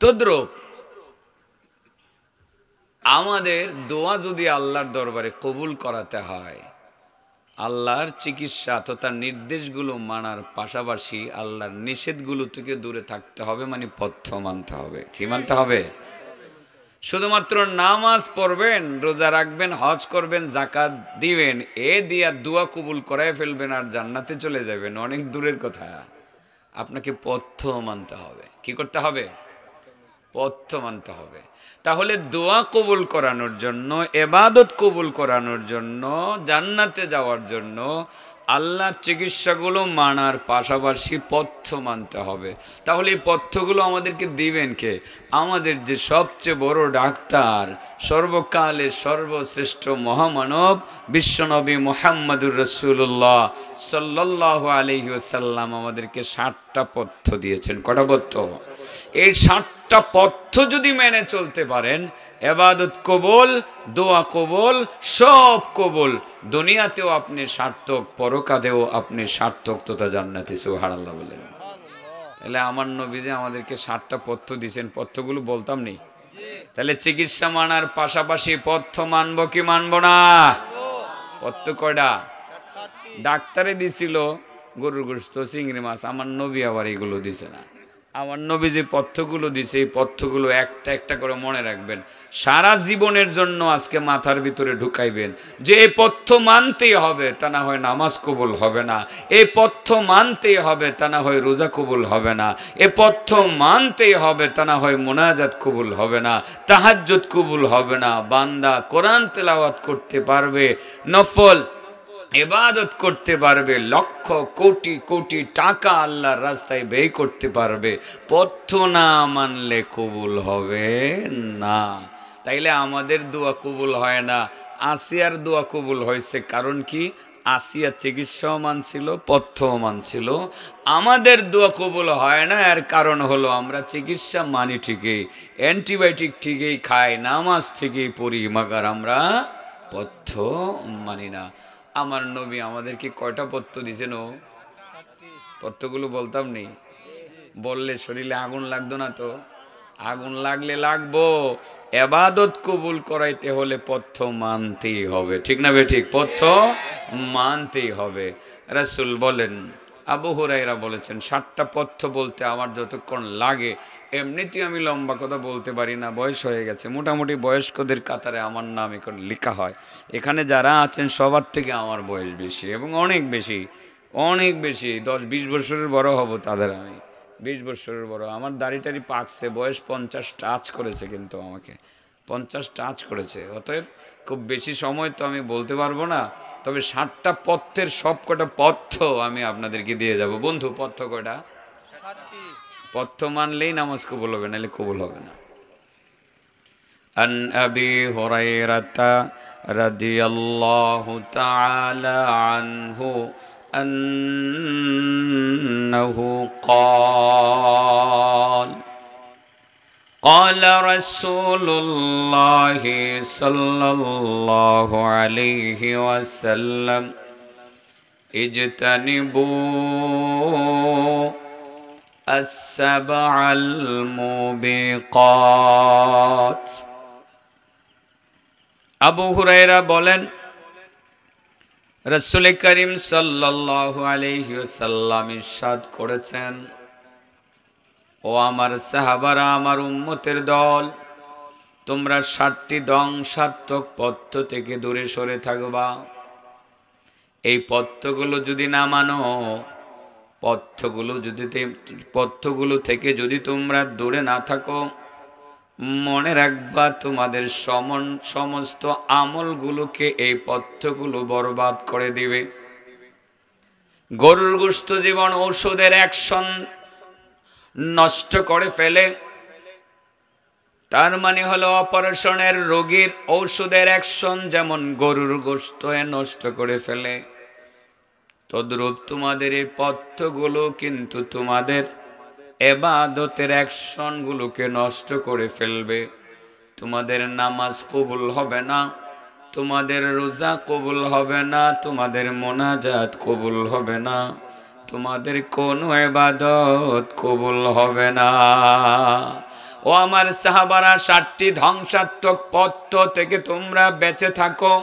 তদ্রূপ আমাদের দোয়া যদি আল্লাহর দরবারে কবুল করাতে হয়, আল্লাহর চিকিৎসা তথা নির্দেশগুলো মানার পাশাপাশি আল্লাহর নিষেধগুলো থেকে দূরে থাকতে হবে, মানে পথ্য মানতে হবে। কি মানতে হবে? শুধুমাত্র নামাজ পড়বেন, রোজা রাখবেন, হজ করবেন, যাকাত দিবেন, এ দিয়া দোয়া কবুল করায় ফেলবেন আর জান্নাতে চলে যাবেন, অনেক দূরের কথা। আপনাকে পথ্য মানতে হবে। কি করতে হবে? পথ্য মানতে হবে। তাহলে দোয়া কবুল করানোর জন্য, এবাদত কবুল করানোর জন্য, জান্নাতে যাওয়ার জন্য আল্লাহর চিকিৎসাগুলো মানার পাশাপাশি পথ্য মানতে হবে। তাহলে এই পথ্যগুলো আমাদেরকে দিবেন কে? আমাদের যে সবচেয়ে বড় ডাক্তার, সর্বকালের সর্বশ্রেষ্ঠ মহামানব বিশ্বনবী মুহাম্মদুর রাসূলুল্লাহ সাল্লাল্লাহু আলাইহি ওয়াসাল্লাম আমাদেরকে 60টা পথ্য দিয়েছেন। কটা পথ্য? এই 60টা পথ্য যদি মেনে চলতে পারেন, ইবাদত কবুল, দোয়া কবুল, সব কবুল। দুনিয়াতেও আপনি সার্থক, পরকালেও আপনি সার্থক তথা জান্নাতি। সুবহানাল্লাহ বলেন। তাহলে আমার নবী যে আমাদেরকে 60টা পথ্য দিয়েছেন, পথ্যগুলো বলতাম নি? তাহলে চিকিৎসা মানার পাশাপাশি পথ্য মানবো কি মানবো না? পথ্য কয়টা? ডাক্তারে দিছিল গরুর গোশত, চিংড়ি মাছ, আমার নবী আবার এগুলো দিছে না। আমার নবী যে পথ্যগুলো দিছে, এই পথ্যগুলো একটা একটা করে মনে রাখবেন, সারা জীবনের জন্য আজকে মাথার ভিতরে ঢুকাইবেন যে এই পথ্য মানতেই হবে, তা না হয় নামাজ কবুল হবে না। এই পথ্য মানতেই হবে, তা না হয় রোজা কবুল হবে না। এ পথ্য মানতেই হবে, তা না হয় মুনাজাত কবুল হবে না, তাহাজ্জুদ কবুল হবে না। বান্দা কোরআন তেলাওয়াত করতে পারবে, নফল ইবাদত করতে পারবে, লক্ষ কোটি কোটি টাকা আল্লাহর রাস্তায় ব্যয় করতে পারবে, পথ্য না মানলে কবুল হবে না। তাইলে আমাদের দোয়া কবুল হয় না, আসিয়ার দোয়া কবুল হয়েছে। কারণ কি? আসিয়া চিকিৎসাও মানছিল, পথ্যও মানছিল। আমাদের দোয়া কবুল হয় না, এর কারণ হলো আমরা চিকিৎসা মানি ঠিকই, অ্যান্টিবায়োটিক ঠিকই খাই, নামাজ ঠিকই পড়ি, মাগার আমরা পথ্য মানি না। আমার নবী আমাদেরকে কয়টা পথ্য দিয়েছেন? ও পথ্যগুলো বলতাম নি? বললে শরীরে আগুন লাগতো না তো? আগুন লাগলে লাগবো। এবাদত কবুল করাইতে হলে পথ্য মানতেই হবে। ঠিক না বেঠিক? পথ্য মানতেই হবে। রাসূল বলেন, আবু হুরায়রা বলেছেন, 60টা পথ্য বলতে আমার যতক্ষণ লাগে, এমনিতেই আমি লম্বা কথা বলতে পারি না, বয়স হয়ে গেছে। মোটামুটি বয়স্কদের কাতারে আমার নাম এখন লেখা হয়। এখানে যারা আছেন সবার থেকে আমার বয়স বেশি, এবং অনেক বেশি, অনেক বেশি। 10-20 বছরের বড় হব তাদের আমি, 20 বছরের বড়। আমার দাড়ি টাড়ি পাকছে, বয়স 50 টাচ করেছে, কিন্তু আমাকে 50 টাচ করেছে। অতএব খুব বেশি সময় তো আমি বলতে পারবো না। তবে 60টা পথ্যের সব কটা পথ্য আমি আপনাদেরকে দিয়ে যাব। বন্ধু, পথ্য কয়টা? পথ্য মানলেই নামাজ কবুল হবে, নাহলে কবুল হবে না। আন আবি হুরায়রাতা রাদিয়াল্লাহু তাআলা আনহু আন্নাহু قال قال رسول الله صلى الله عليه وسلم اجتنبوا السبع الموبقات। আবু হুরায়রা বলেন, রাসূল করিম সাল্লাল্লাহু আলাইহি ওয়াসাল্লাম ইরশাদ করেছেন, ও আমার সাহাবারা, আমার উম্মতের দল, তোমরা 60টি ধ্বংসাত্মক পথ্য থেকে দূরে সরে থাকবা। এই পথ্যগুলো যদি না মানো, পথ্যগুলো থেকে যদি তোমরা দূরে না থাকো, মনে রাখবা তোমাদের সমস্ত আমলগুলোকে এই পথ্যগুলো বরবাদ করে দিবে। গরুর গোশত জীবন ঔষধের অ্যাকশন নষ্ট করে ফেলে, তার মানে হলো অপারেশনের রোগীর ঔষধের অ্যাকশন যেমন গরুর গোশত নষ্ট করে ফেলে, তদ্রূপ তোমাদের এই পথ্যগুলো কিন্তু তোমাদের ইবাদতের অ্যাকশনগুলোকে নষ্ট করে ফেলবে। তোমাদের নামাজ কবুল হবে না, তোমাদের রোজা কবুল হবে না, তোমাদের মোনাজাত কবুল হবে না, তোমাদের কোনো ইবাদত কবুল হবে না। ও আমার সাহাবারা 7টি ধ্বংসাত্মক পথ থেকে তোমরা বেঁচে থাকো।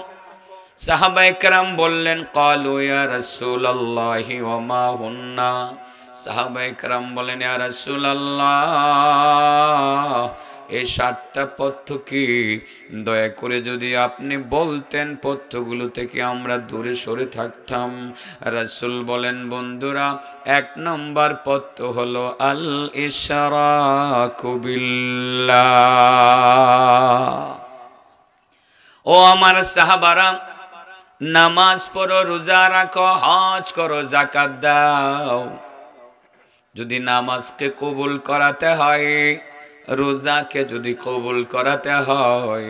সাহাবায়ে কেরাম বললেন ক্বালু ইয়া রাসূলুল্লাহি ওয়া মা হুন্না। সাহাবায়ে কেরাম বলেন ইয়া রাসূলুল্লাহ এই 7টা পথ কি? দয়া করে যদি আপনি বলতেন পথগুলো থেকে আমরা দূরে সরে থাকতাম। রাসূল বলেন বন্ধুরা 1 নম্বর পথ হলো আল ইশরাকু বিল্লাহ। ও আমার সাহাবারা নামাজ পড়ো, রোজা রাখো, হজ করো, যাকাত দাও। যদি নামাজকে কবুল করাতে হয়, রোজাকে যদি কবুল করাতে হয়,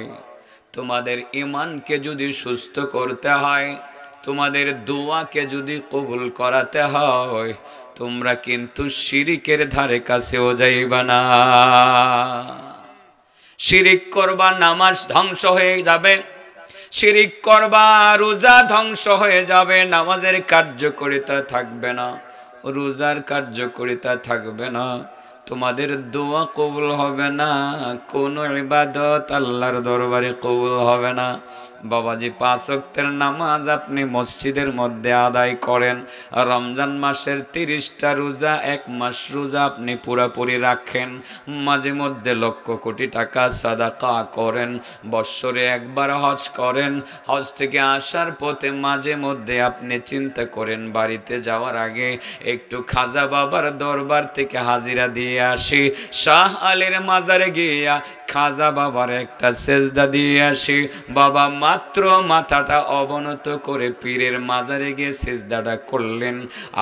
তোমাদের ঈমানকে যদি সুস্থ করতে হয়, তোমাদের দোয়াকে যদি কবুল করাতে হয়, তোমরা কিন্তু শিরিকের ধারে কাছেও যাইবা না। শিরিক করবা, নামাজ ধ্বংস হয়ে যাবে। শিরিক করবা, রোজা ধ্বংস হয়ে যাবে। নামাজের কার্যকারিতা থাকবে না, রোজার কার্যকারিতা থাকবে না, তোমাদের দোয়া কবুল হবে না, কোনো ইবাদত আল্লাহর দরবারে কবুল হবে না। বাবাজি 5 ওয়াক্তের নামাজ আপনি মসজিদের মধ্যে আদায় করেন, রমজান মাসের 30টা রোজা, 1 মাস রোজা আপনি পুরাপুরি রাখেন, মাঝে মধ্যে লক্ষ কোটি টাকা সাদাকা করেন, বৎসরে একবার হজ করেন, হজ থেকে আসার পথে মাঝে মধ্যে আপনি চিন্তা করেন বাড়িতে যাওয়ার আগে একটু খাজা বাবার দরবার থেকে হাজিরা দিয়ে আসি, শাহ আলীর মাজারে গিয়া খাজা বাবার একটা সেজদা দিয়ে আসি। বাবা মাত্র মাথাটা অবনত করে পীরের মাজারে গিয়ে সেজদাটা করলেন,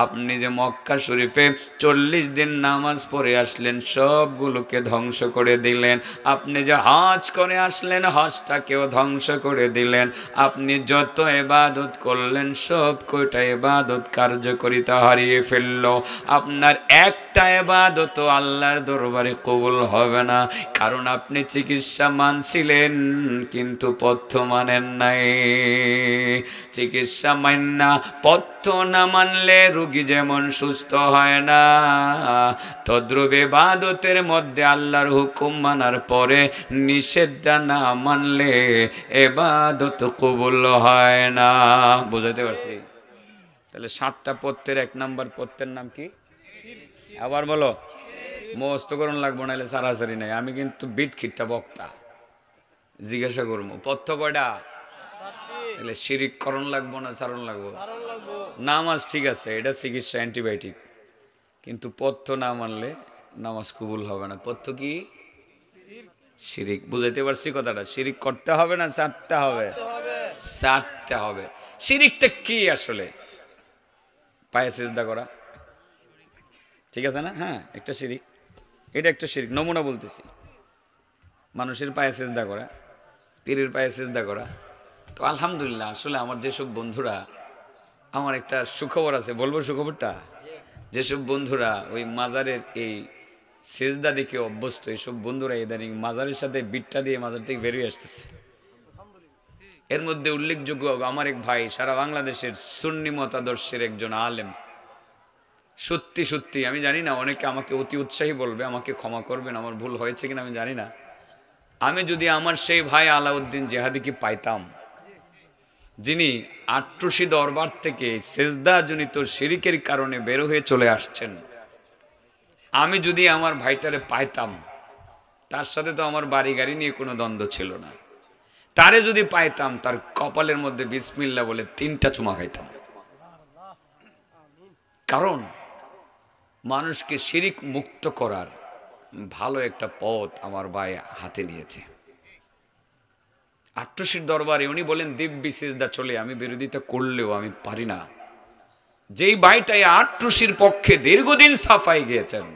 আপনি যে মক্কা শরীফে 40 দিন নামাজ পড়ে আসলেন সবগুলোকে ধ্বংস করে দিলেন। আপনি যে হজ করে আসলেন হজটাকেও ধ্বংস করে দিলেন। আপনি যত ইবাদত করলেন সব কয়টা ইবাদত কার্যকারিতা হারিয়ে ফেলল। আপনার একটা ইবাদত আল্লাহর দরবারে কবুল হবে না, কারণ আপনি চিকিৎসা মানছিলেন কিন্তু পথ্য মানেন নাই। চিকিৎসা মান্না পথ্য না মানলে রোগী যেমন সুস্থ হয় না, তদ্রূপ ইবাদতের মধ্যে আল্লাহর হুকুম মানার পরে নিষেধ না মানলে ইবাদত কবুল হয় না। বুঝাতে পারছি? তাহলে 7টা পথ্যের 1 নম্বর পথ্যের নাম কি? আবার বলো, মুখস্থ করুন লাগবো, নাহলে সারাসারি নাই। আমি কিন্তু বিট খিট্টা বক্তা, জিজ্ঞাসা করবো পথ্য কয়টা? তাহলে শিরিক করণ লাগবো না সারণ লাগবো? নামাজ ঠিক আছে, এটা চিকিৎসা, অ্যান্টিবায়োটিক, কিন্তু পথ্য না মানলে নামাজ কবুল হবে না। পথ্য কি? শিরিক। বুঝাইতে পারছি কথাটা? শিরিক করতে হবে না ছাড়তে হবে? ছাড়তে হবে। শিরিকটা কি আসলে? পায়ে সিজদা করা, ঠিক আছে না? হ্যাঁ, একটা শিরিক, এটা একটা শিরিক। নমুনা বলতেছি, মানুষের পায়ে সিজদা করা, পীরের পায়ে সিজদা করা। তো আলহামদুলিল্লাহ, আসলে আমার যেসব বন্ধুরা, আমার একটা সুখবর আছে, বলবো সুখবরটা? যেসব বন্ধুরা ওই মাজারের এই সিজদা দেখে অভ্যস্ত, এইসব বন্ধুরা ইদানিং মাজারের সাথে বিটটা দিয়ে মাজার থেকে বেরিয়ে আসতেছে। এর মধ্যে উল্লেখযোগ্য আমার এক ভাই, সারা বাংলাদেশের সুন্নি মতাদর্শের একজন আলেম। সত্যি সত্যি আমি জানি না, অনেকে আমাকে অতি উৎসাহী বলবে, আমাকে ক্ষমা করবেন, আমার ভুল হয়েছে কিনা আমি জানি না। আমি যদি আমার সেই ভাই আলাউদ্দিন জেহাদিকে পাইতাম, যিনি আট্রসি দরবার থেকে সেজদা জনিত শিরিকের কারণে বের হয়ে চলে আসছেন, আমি যদি আমার ভাইটারে পাইতাম, তার সাথে তো আমার বাড়ি গাড়ি নিয়ে কোনো দ্বন্দ্ব ছিল না, তারে যদি পাইতাম তার কপালের মধ্যে বিসমিল্লাহ বলে 3টা চুমা খাইতাম। কারণ মানুষকে শিরিক মুক্ত করার ভালো একটা পথ আমার ভাই হাতে নিয়েছে। আট্রসির দরবারে উনি বলেন দিব্যি সিজদা চলে, আমি বিরোধিতা করলেও আমি পারি না। যেই ভাইটাই আট্রসির পক্ষে দীর্ঘদিন সাফাই গিয়েছেন,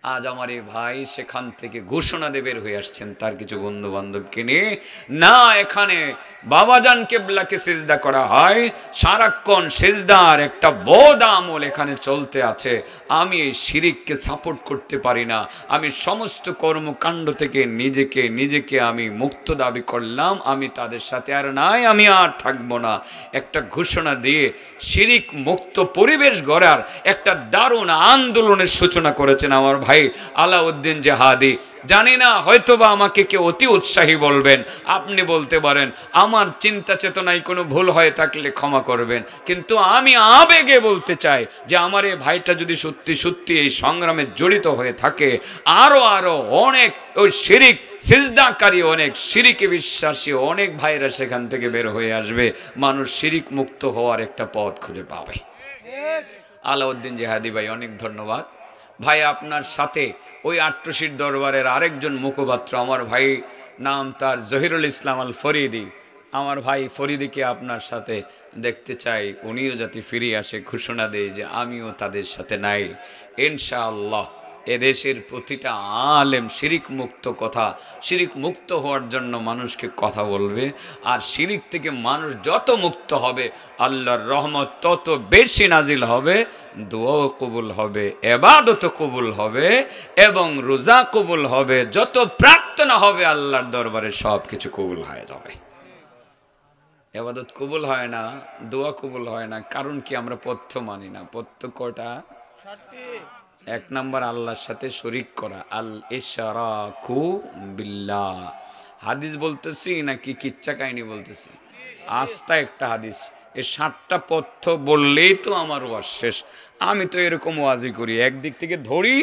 আজ আমার এই ভাই সেখান থেকে ঘোষণা দিয়ে বের হয়ে আসছেন তার কিছু বন্ধু বান্ধবকে নিয়ে, না এখানে বাবাজান কেবলাকে সিজদা করা হয়, সারাক্ষণ সিজদার একটা বদ আমল এখানে চলতে আছে, আমি এই শিরিককে সাপোর্ট করতে পারি না, আমি সমস্ত কর্মকাণ্ড থেকে নিজেকে আমি মুক্ত দাবি করলাম, আমি তাদের সাথে আর নাই, আমি আর থাকবো না। একটা ঘোষণা দিয়ে শিরিক মুক্ত পরিবেশ গড়ার একটা দারুণ আন্দোলনের সূচনা করেছেন আমার ভাই ভাই আলাউদ্দিন জেহাদি। জানি না হয়তোবা আমাকে কেউ অতি উৎসাহী বলবেন, আপনি বলতে পারেন আমার চিন্তা চেতনায় কোনো ভুল হয়ে থাকলে ক্ষমা করবেন, কিন্তু আমি আবেগে বলতে চাই যে আমার এই ভাইটা যদি সত্যি সত্যি এই সংগ্রামে জড়িত হয়ে থাকে, আরো অনেক ওই শিরিক সিজদাকারী, অনেক শিরিকে বিশ্বাসী অনেক ভাইরা সেখান থেকে বের হয়ে আসবে, মানুষ শিরিক মুক্ত হওয়ার একটা পথ খুঁজে পাবে। আলাউদ্দিন জেহাদি ভাই, অনেক ধন্যবাদ ভাই। আপনার সাথে ওই আট্টশির দরবারের আরেকজন মুখপাত্র আমার ভাই, নাম তার জহিরুল ইসলাম আল ফরিদি, আমার ভাই ফরিদিকে আপনার সাথে দেখতে চাই, উনিও যাতে ফিরে আসে, ঘোষণা দেয় যে আমিও তাদের সাথে নাই ইনশাআল্লাহ। এদেশের প্রতিটা আলেম শিরিক মুক্ত কথা, শিরিক মুক্ত হওয়ার জন্য মানুষকে কথা বলবে, আর শিরিক থেকে মানুষ যত মুক্ত হবে আল্লাহর রহমত তত বেশি নাজিল হবে, দোয়াও কবুল হবে, ইবাদত কবুল হবে এবং রোজা কবুল হবে, যত প্রার্থনা হবে আল্লাহর দরবারে সব কিছু কবুল হয়ে যাবে। ইবাদত কবুল হয় না, দোয়া কবুল হয় না, কারণ কি? আমরা পথ্য মানি না। পথ্য কয়টা? এক নাম্বার আল্লাহর সাথে শরীক করা, আল ইশরাকু বিল্লাহ। হাদিস বলতেছি নাকি কিচ্ছা কাহিনী বলতেছি? আস্থা একটা হাদিস। এই 7টা পথ্য বললেই তো আমার ওয়াজ শেষ। আমি তো এরকম ওয়াজই করি, একদিক থেকে ধরি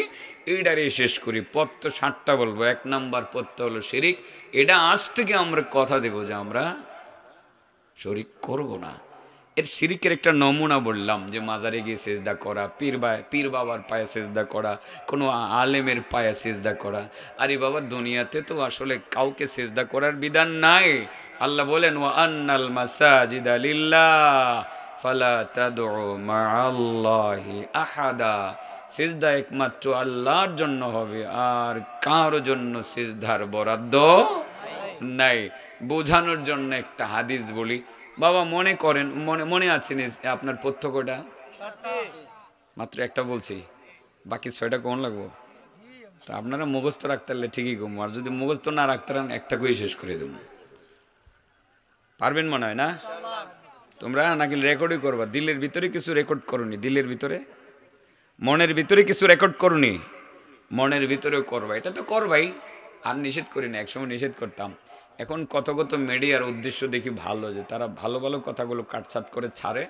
এইটারে শেষ করি। পথ্য 7টা বলবো। এক নাম্বার পথ্য হলো শিরিক। এটা আজ থেকে আমরা কথা দেব যে আমরা শরীক করব না। এর শিরিকের একটা নমুনা বললাম যে মাজারে গিয়ে সেজদা করা, পীর বাবার পায়ে সেজদা করা, কোনো আলেমের পায়ে সেজদা করা। আরে বাবা, দুনিয়াতে তো আসলে কাউকে সেজদা করার বিধান নাই। আল্লাহ বলেন ওয়া আন্নাল মাসাজিদা লিল্লাহ ফালা তাদউ মাআল্লাহি আহাদা। সিজদা একমাত্র আল্লাহর জন্য হবে, আর কারো জন্য সিজদার বরাদ্দ নাই। বোঝানোর জন্য একটা হাদিস বলি বাবা, মনে করেন, মনে আছে আপনার পথ্য কয়টা? মাত্র একটা বলছি, বাকি 6টা কোন লাগবো? তা আপনারা মুখস্থ রাখতে পারলে ঠিকই কম, আর যদি মুখস্থ না রাখতে পারেন একটা করে শেষ করে দেবো। পারবেন মনে হয় না? তোমরা নাকি রেকর্ডই করবা? দিলের ভিতরে কিছু রেকর্ড করুনি? দিলের ভিতরে, মনের ভিতরে কিছু রেকর্ড করুনি? মনের ভিতরেও করবা, এটা তো করবাই। আর নিষেধ করি না, একসময় নিষেধ করতাম। এখন কত মিডিয়ার উদ্দেশ্য দেখি ভালো, যে তারা ভালো ভালো কথাগুলো কাটছাট করে ছাড়ে,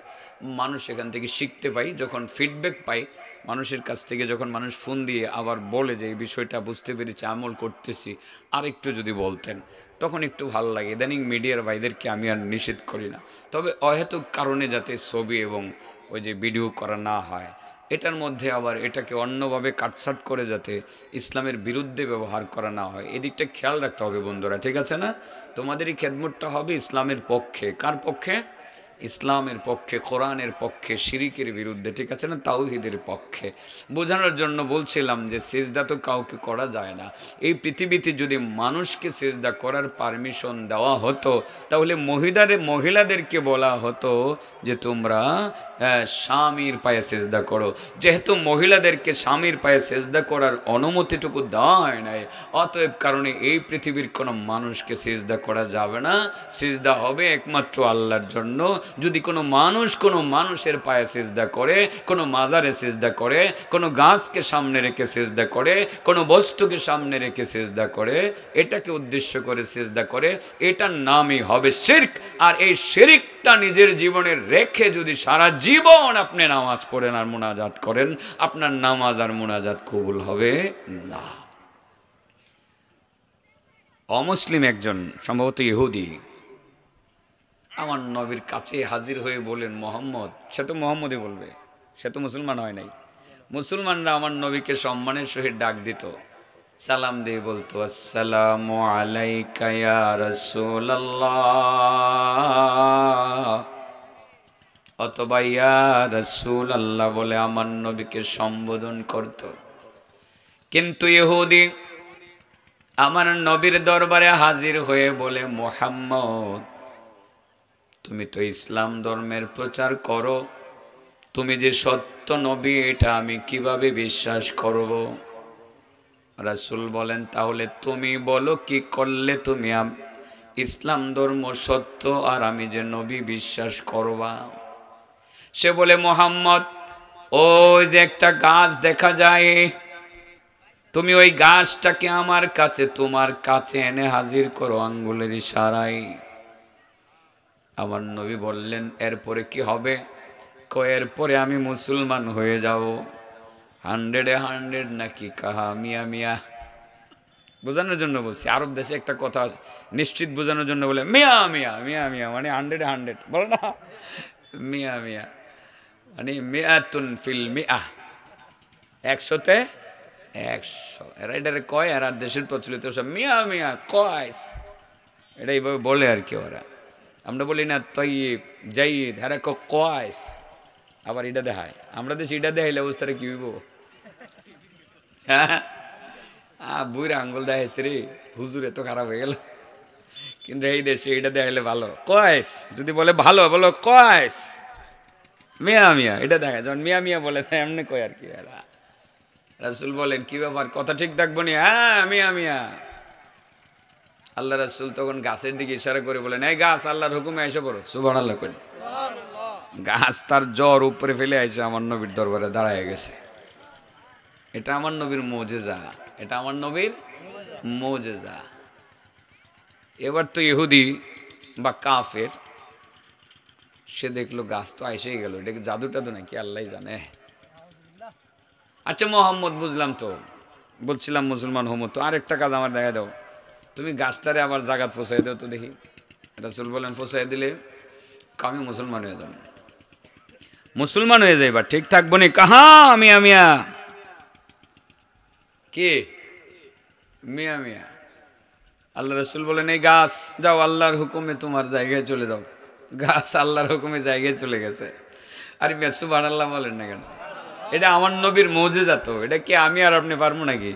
মানুষ এখান থেকে শিখতে পাই। যখন ফিডব্যাক পাই মানুষের কাছ থেকে, যখন মানুষ ফোন দিয়ে আবার বলে যে এই বিষয়টা বুঝতে পেরেছি, আমল করতেছি, আর একটু যদি বলতেন, তখন একটু ভালো লাগে। ইদানিং মিডিয়ার ভাইদেরকে আমি আর নিষেধ করি না, তবে অহেতুক কারণে যাতে ছবি এবং ওই যে ভিডিও করা না হয়, এটার মধ্যে আবার এটাকে অন্যভাবে কাটছাট করে যাতে ইসলামের বিরুদ্ধে ব্যবহার করা না হয়, এদিকটা খেয়াল রাখতে হবে বন্ধুরা, ঠিক আছে না? তোমাদেরই খেদমতটা হবে ইসলামের পক্ষে। কার পক্ষে? ইসলামের পক্ষে, কোরআনের পক্ষে, শিরিকের বিরুদ্ধে, ঠিক আছে না? তাওহীদের পক্ষে। বোঝানোর জন্য বলছিলাম যে সিজদা তো কাউকে করা যায় না। এই পৃথিবীতে যদি মানুষকে সিজদা করার পারমিশন দেওয়া হতো, তাহলে মহিলাদেরকে বলা হতো যে তোমরা স্বামীর পায়ে সিজদা করো। যেহেতু মহিলাদেরকে স্বামীর পায়ে সিজদা করার অনুমতিটুকু দেওয়া হয় নাই, অতএব কারণে এই পৃথিবীর কোনো মানুষকে সিজদা করা যাবে না। সিজদা হবে একমাত্র আল্লাহর জন্য। যদি কোনো মানুষের পায়ে সিজদা করে, কোনো মাজারে সিজদা করে, কোনো গাছকে সামনে রেখে সিজদা করে, কোনো বস্তুকে সামনে রেখে সিজদা করে, এটাকে উদ্দেশ্য করে সিজদা করে, এটার নামই হবে শিরক। আর এই শিরকটা নিজের জীবনে রেখে যদি সারা জীবন আপনি নামাজ পড়েন আর মুনাজাত করেন, আপনার নামাজ আর মুনাজাত কবুল হবে না। অমুসলিম একজন, সম্ভবত ইহুদি, আমার নবীর কাছে হাজির হয়ে বলেন মোহাম্মদ, সে তো মোহাম্মদই বলবে, সে তো মুসলমান হয় নাই। মুসলমানরা আমার নবীকে সম্মানের সহিত ডাক দিত, সালাম দিয়ে বলতো আসসালামু আলাইকা ইয়া রাসূলুল্লাহ, অথবা ইয়া রাসূলুল্লাহ বলে আমার নবীকে সম্বোধন করত। কিন্তু ইহুদি আমার নবীর দরবারে হাজির হয়ে বলে, মুহাম্মদ তুমি তো ইসলাম ধর্মের প্রচার করো, তুমি যে সত্য নবী এটা আমি কিভাবে বিশ্বাস করব? রাসূল বলেন, তাহলে তুমি বলো কি করলে তুমি ইসলাম ধর্ম সত্য আর আমি যে নবী বিশ্বাস করবা? সে বলে, মুহাম্মদ ওই যে একটা গাছ দেখা যায়, তুমি ওই গাছটাকে আমার কাছে, তোমার কাছে এনে হাজির করো আঙ্গুলের ইশারায়। আমার নবী বললেন এরপরে কি হবে? এরপরে আমি মুসলমান হয়ে যাব। 100 নাকি কাহা মিয়া মিয়া, বোঝানোর জন্য বলছি। আরব দেশে একটা কথা নিশ্চিত বোঝানোর জন্য বলে মিয়া মিয়া মিয়া মিয়া, মানে 100 বলো না, মিয়া মিয়া মানে মিয়াতুন ফিল মিয়া, 100-তে 100। এরা এটারে কয়, আর দেশের প্রচলিত সব মিয়া মিয়া কয়েস, এটা এইভাবে বলে আর কি ওরা। আমরা বলি না তৈব জাইদ, হ্যাঁ কয়েস, আবার এটা দেখায়। আমরা দেশে এটা দেখাইলে অবস্থাটা কি হইব? হ্যাঁ, বুড়া আঙ্গুল দেখাইছে রে, হুজুর এত খারাপ হয়ে গেল। কিন্তু এই দেশে এটা দেখাইলে ভালো, কয়েস। যদি বলে ভালো, বলো কয়েস। মিয়া মিয়া এটা দেখায়, যখন মিয়া মিয়া বলে তাই এমনি কয় আর কি। রাসূল বলেন কি ব্যাপার, কথা ঠিক থাকবো নি? হ্যাঁ মিয়া মিয়া। আল্লাহ রাসূল তখন গাছের দিকে ইশারা করে বলেন, এই গাছ আল্লাহর হুকুমে এসে পড়ো। সুবহানাল্লাহ কই। গাছ তার জ্বর উপরে ফেলে আইসে আমার নবীর দরবারে দাঁড়ায় গেছে। এটা আমার নবীর মুজিজা, এটা আমার নবীর মুজিজা। এবার তো ইহুদি বা কাফের, সে দেখলো গাছ তো আইসেই গেল, এটা কি জাদু টাদু নাকি আল্লাহ জানে। আচ্ছা মোহাম্মদ বুঝলাম তো, বলছিলাম মুসলমান হমো তো, আরেকটা কাজ আমার দেখা দাও, তুমি গাছটারে আবার জাগাত পৌঁছাই দাও তো দেখি। রাসূল বলেন পৌঁছাই দিলে আমি মুসলমান হয়ে যাব। মুসলমান হয়ে যাইবা, ঠিক থাকবো নি? কাহা মিয়া মিয়া, কি মিয়া মিয়া। আল্লাহ রাসূল বলেন এই গাছ যাও, আল্লাহর হুকুমে তোমার জায়গায় চলে যাও। গাছ আল্লাহর হুকুমে জায়গায় চলে গেছে। আরে মিয়া সুবহানাল্লাহ বলেন না কেন? এটা আমার নবীর মুজিজা, তো এটা কি আমি আর আপনি পারবো নাকি?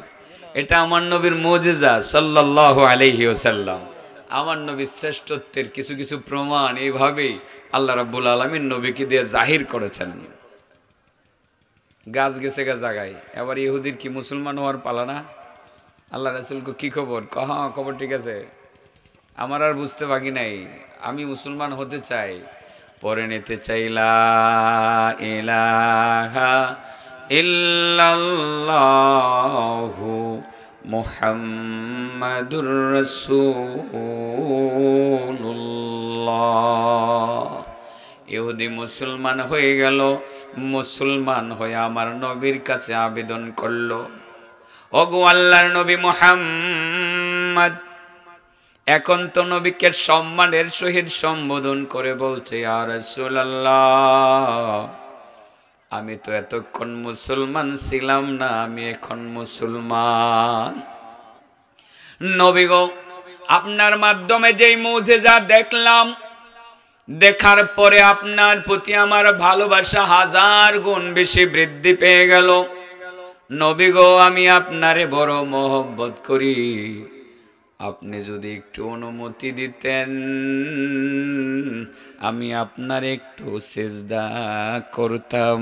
এটা আমার নবীর মুজিজা সাল্লাল্লাহু আলাইহি ওয়াসাল্লাম। আমার নবীর শ্রেষ্ঠত্বের কিছু কিছু প্রমাণ এইভাবেই আল্লাহ রাব্বুল আলামিন নবীকে দিয়ে জাহির করেছেন। গাছ গেছে গা জায়গায়, এবার ইহুদির কি মুসলমান হওয়ার পালা না? আল্লাহ রাসূলকে কি খবর? কহা খবর ঠিক আছে, আমার আর বুঝতে বাকি নাই, আমি মুসলমান হতে চাই। পরে নিতে চাইলা ইলাহা ইল্লাল্লাহু মুহাম্মাদুর রাসূলুল্লাহ। ইহুদি মুসলমান হয়ে গেল। মুসলমান হয়ে আমার নবীর কাছে আবেদন করলো, ওগো আল্লাহর নবী মুহাম্মদ। এখন তো নবীকে সম্মানের সহিত সম্বোধন করে বলছে, ইয়া রাসূলুল্লাহ, আমি তো এতক্ষণ মুসলমান ছিলাম না, আমি এখন মুসলমান। নবী গো, আপনার মাধ্যমে যেই মুজিজা দেখলাম, দেখার পরে আপনার প্রতি আমার ভালোবাসা 1000 গুণ বেশি বৃদ্ধি পেয়ে গেল। নবী গো, আমি আপনারে বড় মহব্বত করি, আপনি যদি একটু অনুমতি দিতেন আমি আপনার একটু সিজদা করতাম।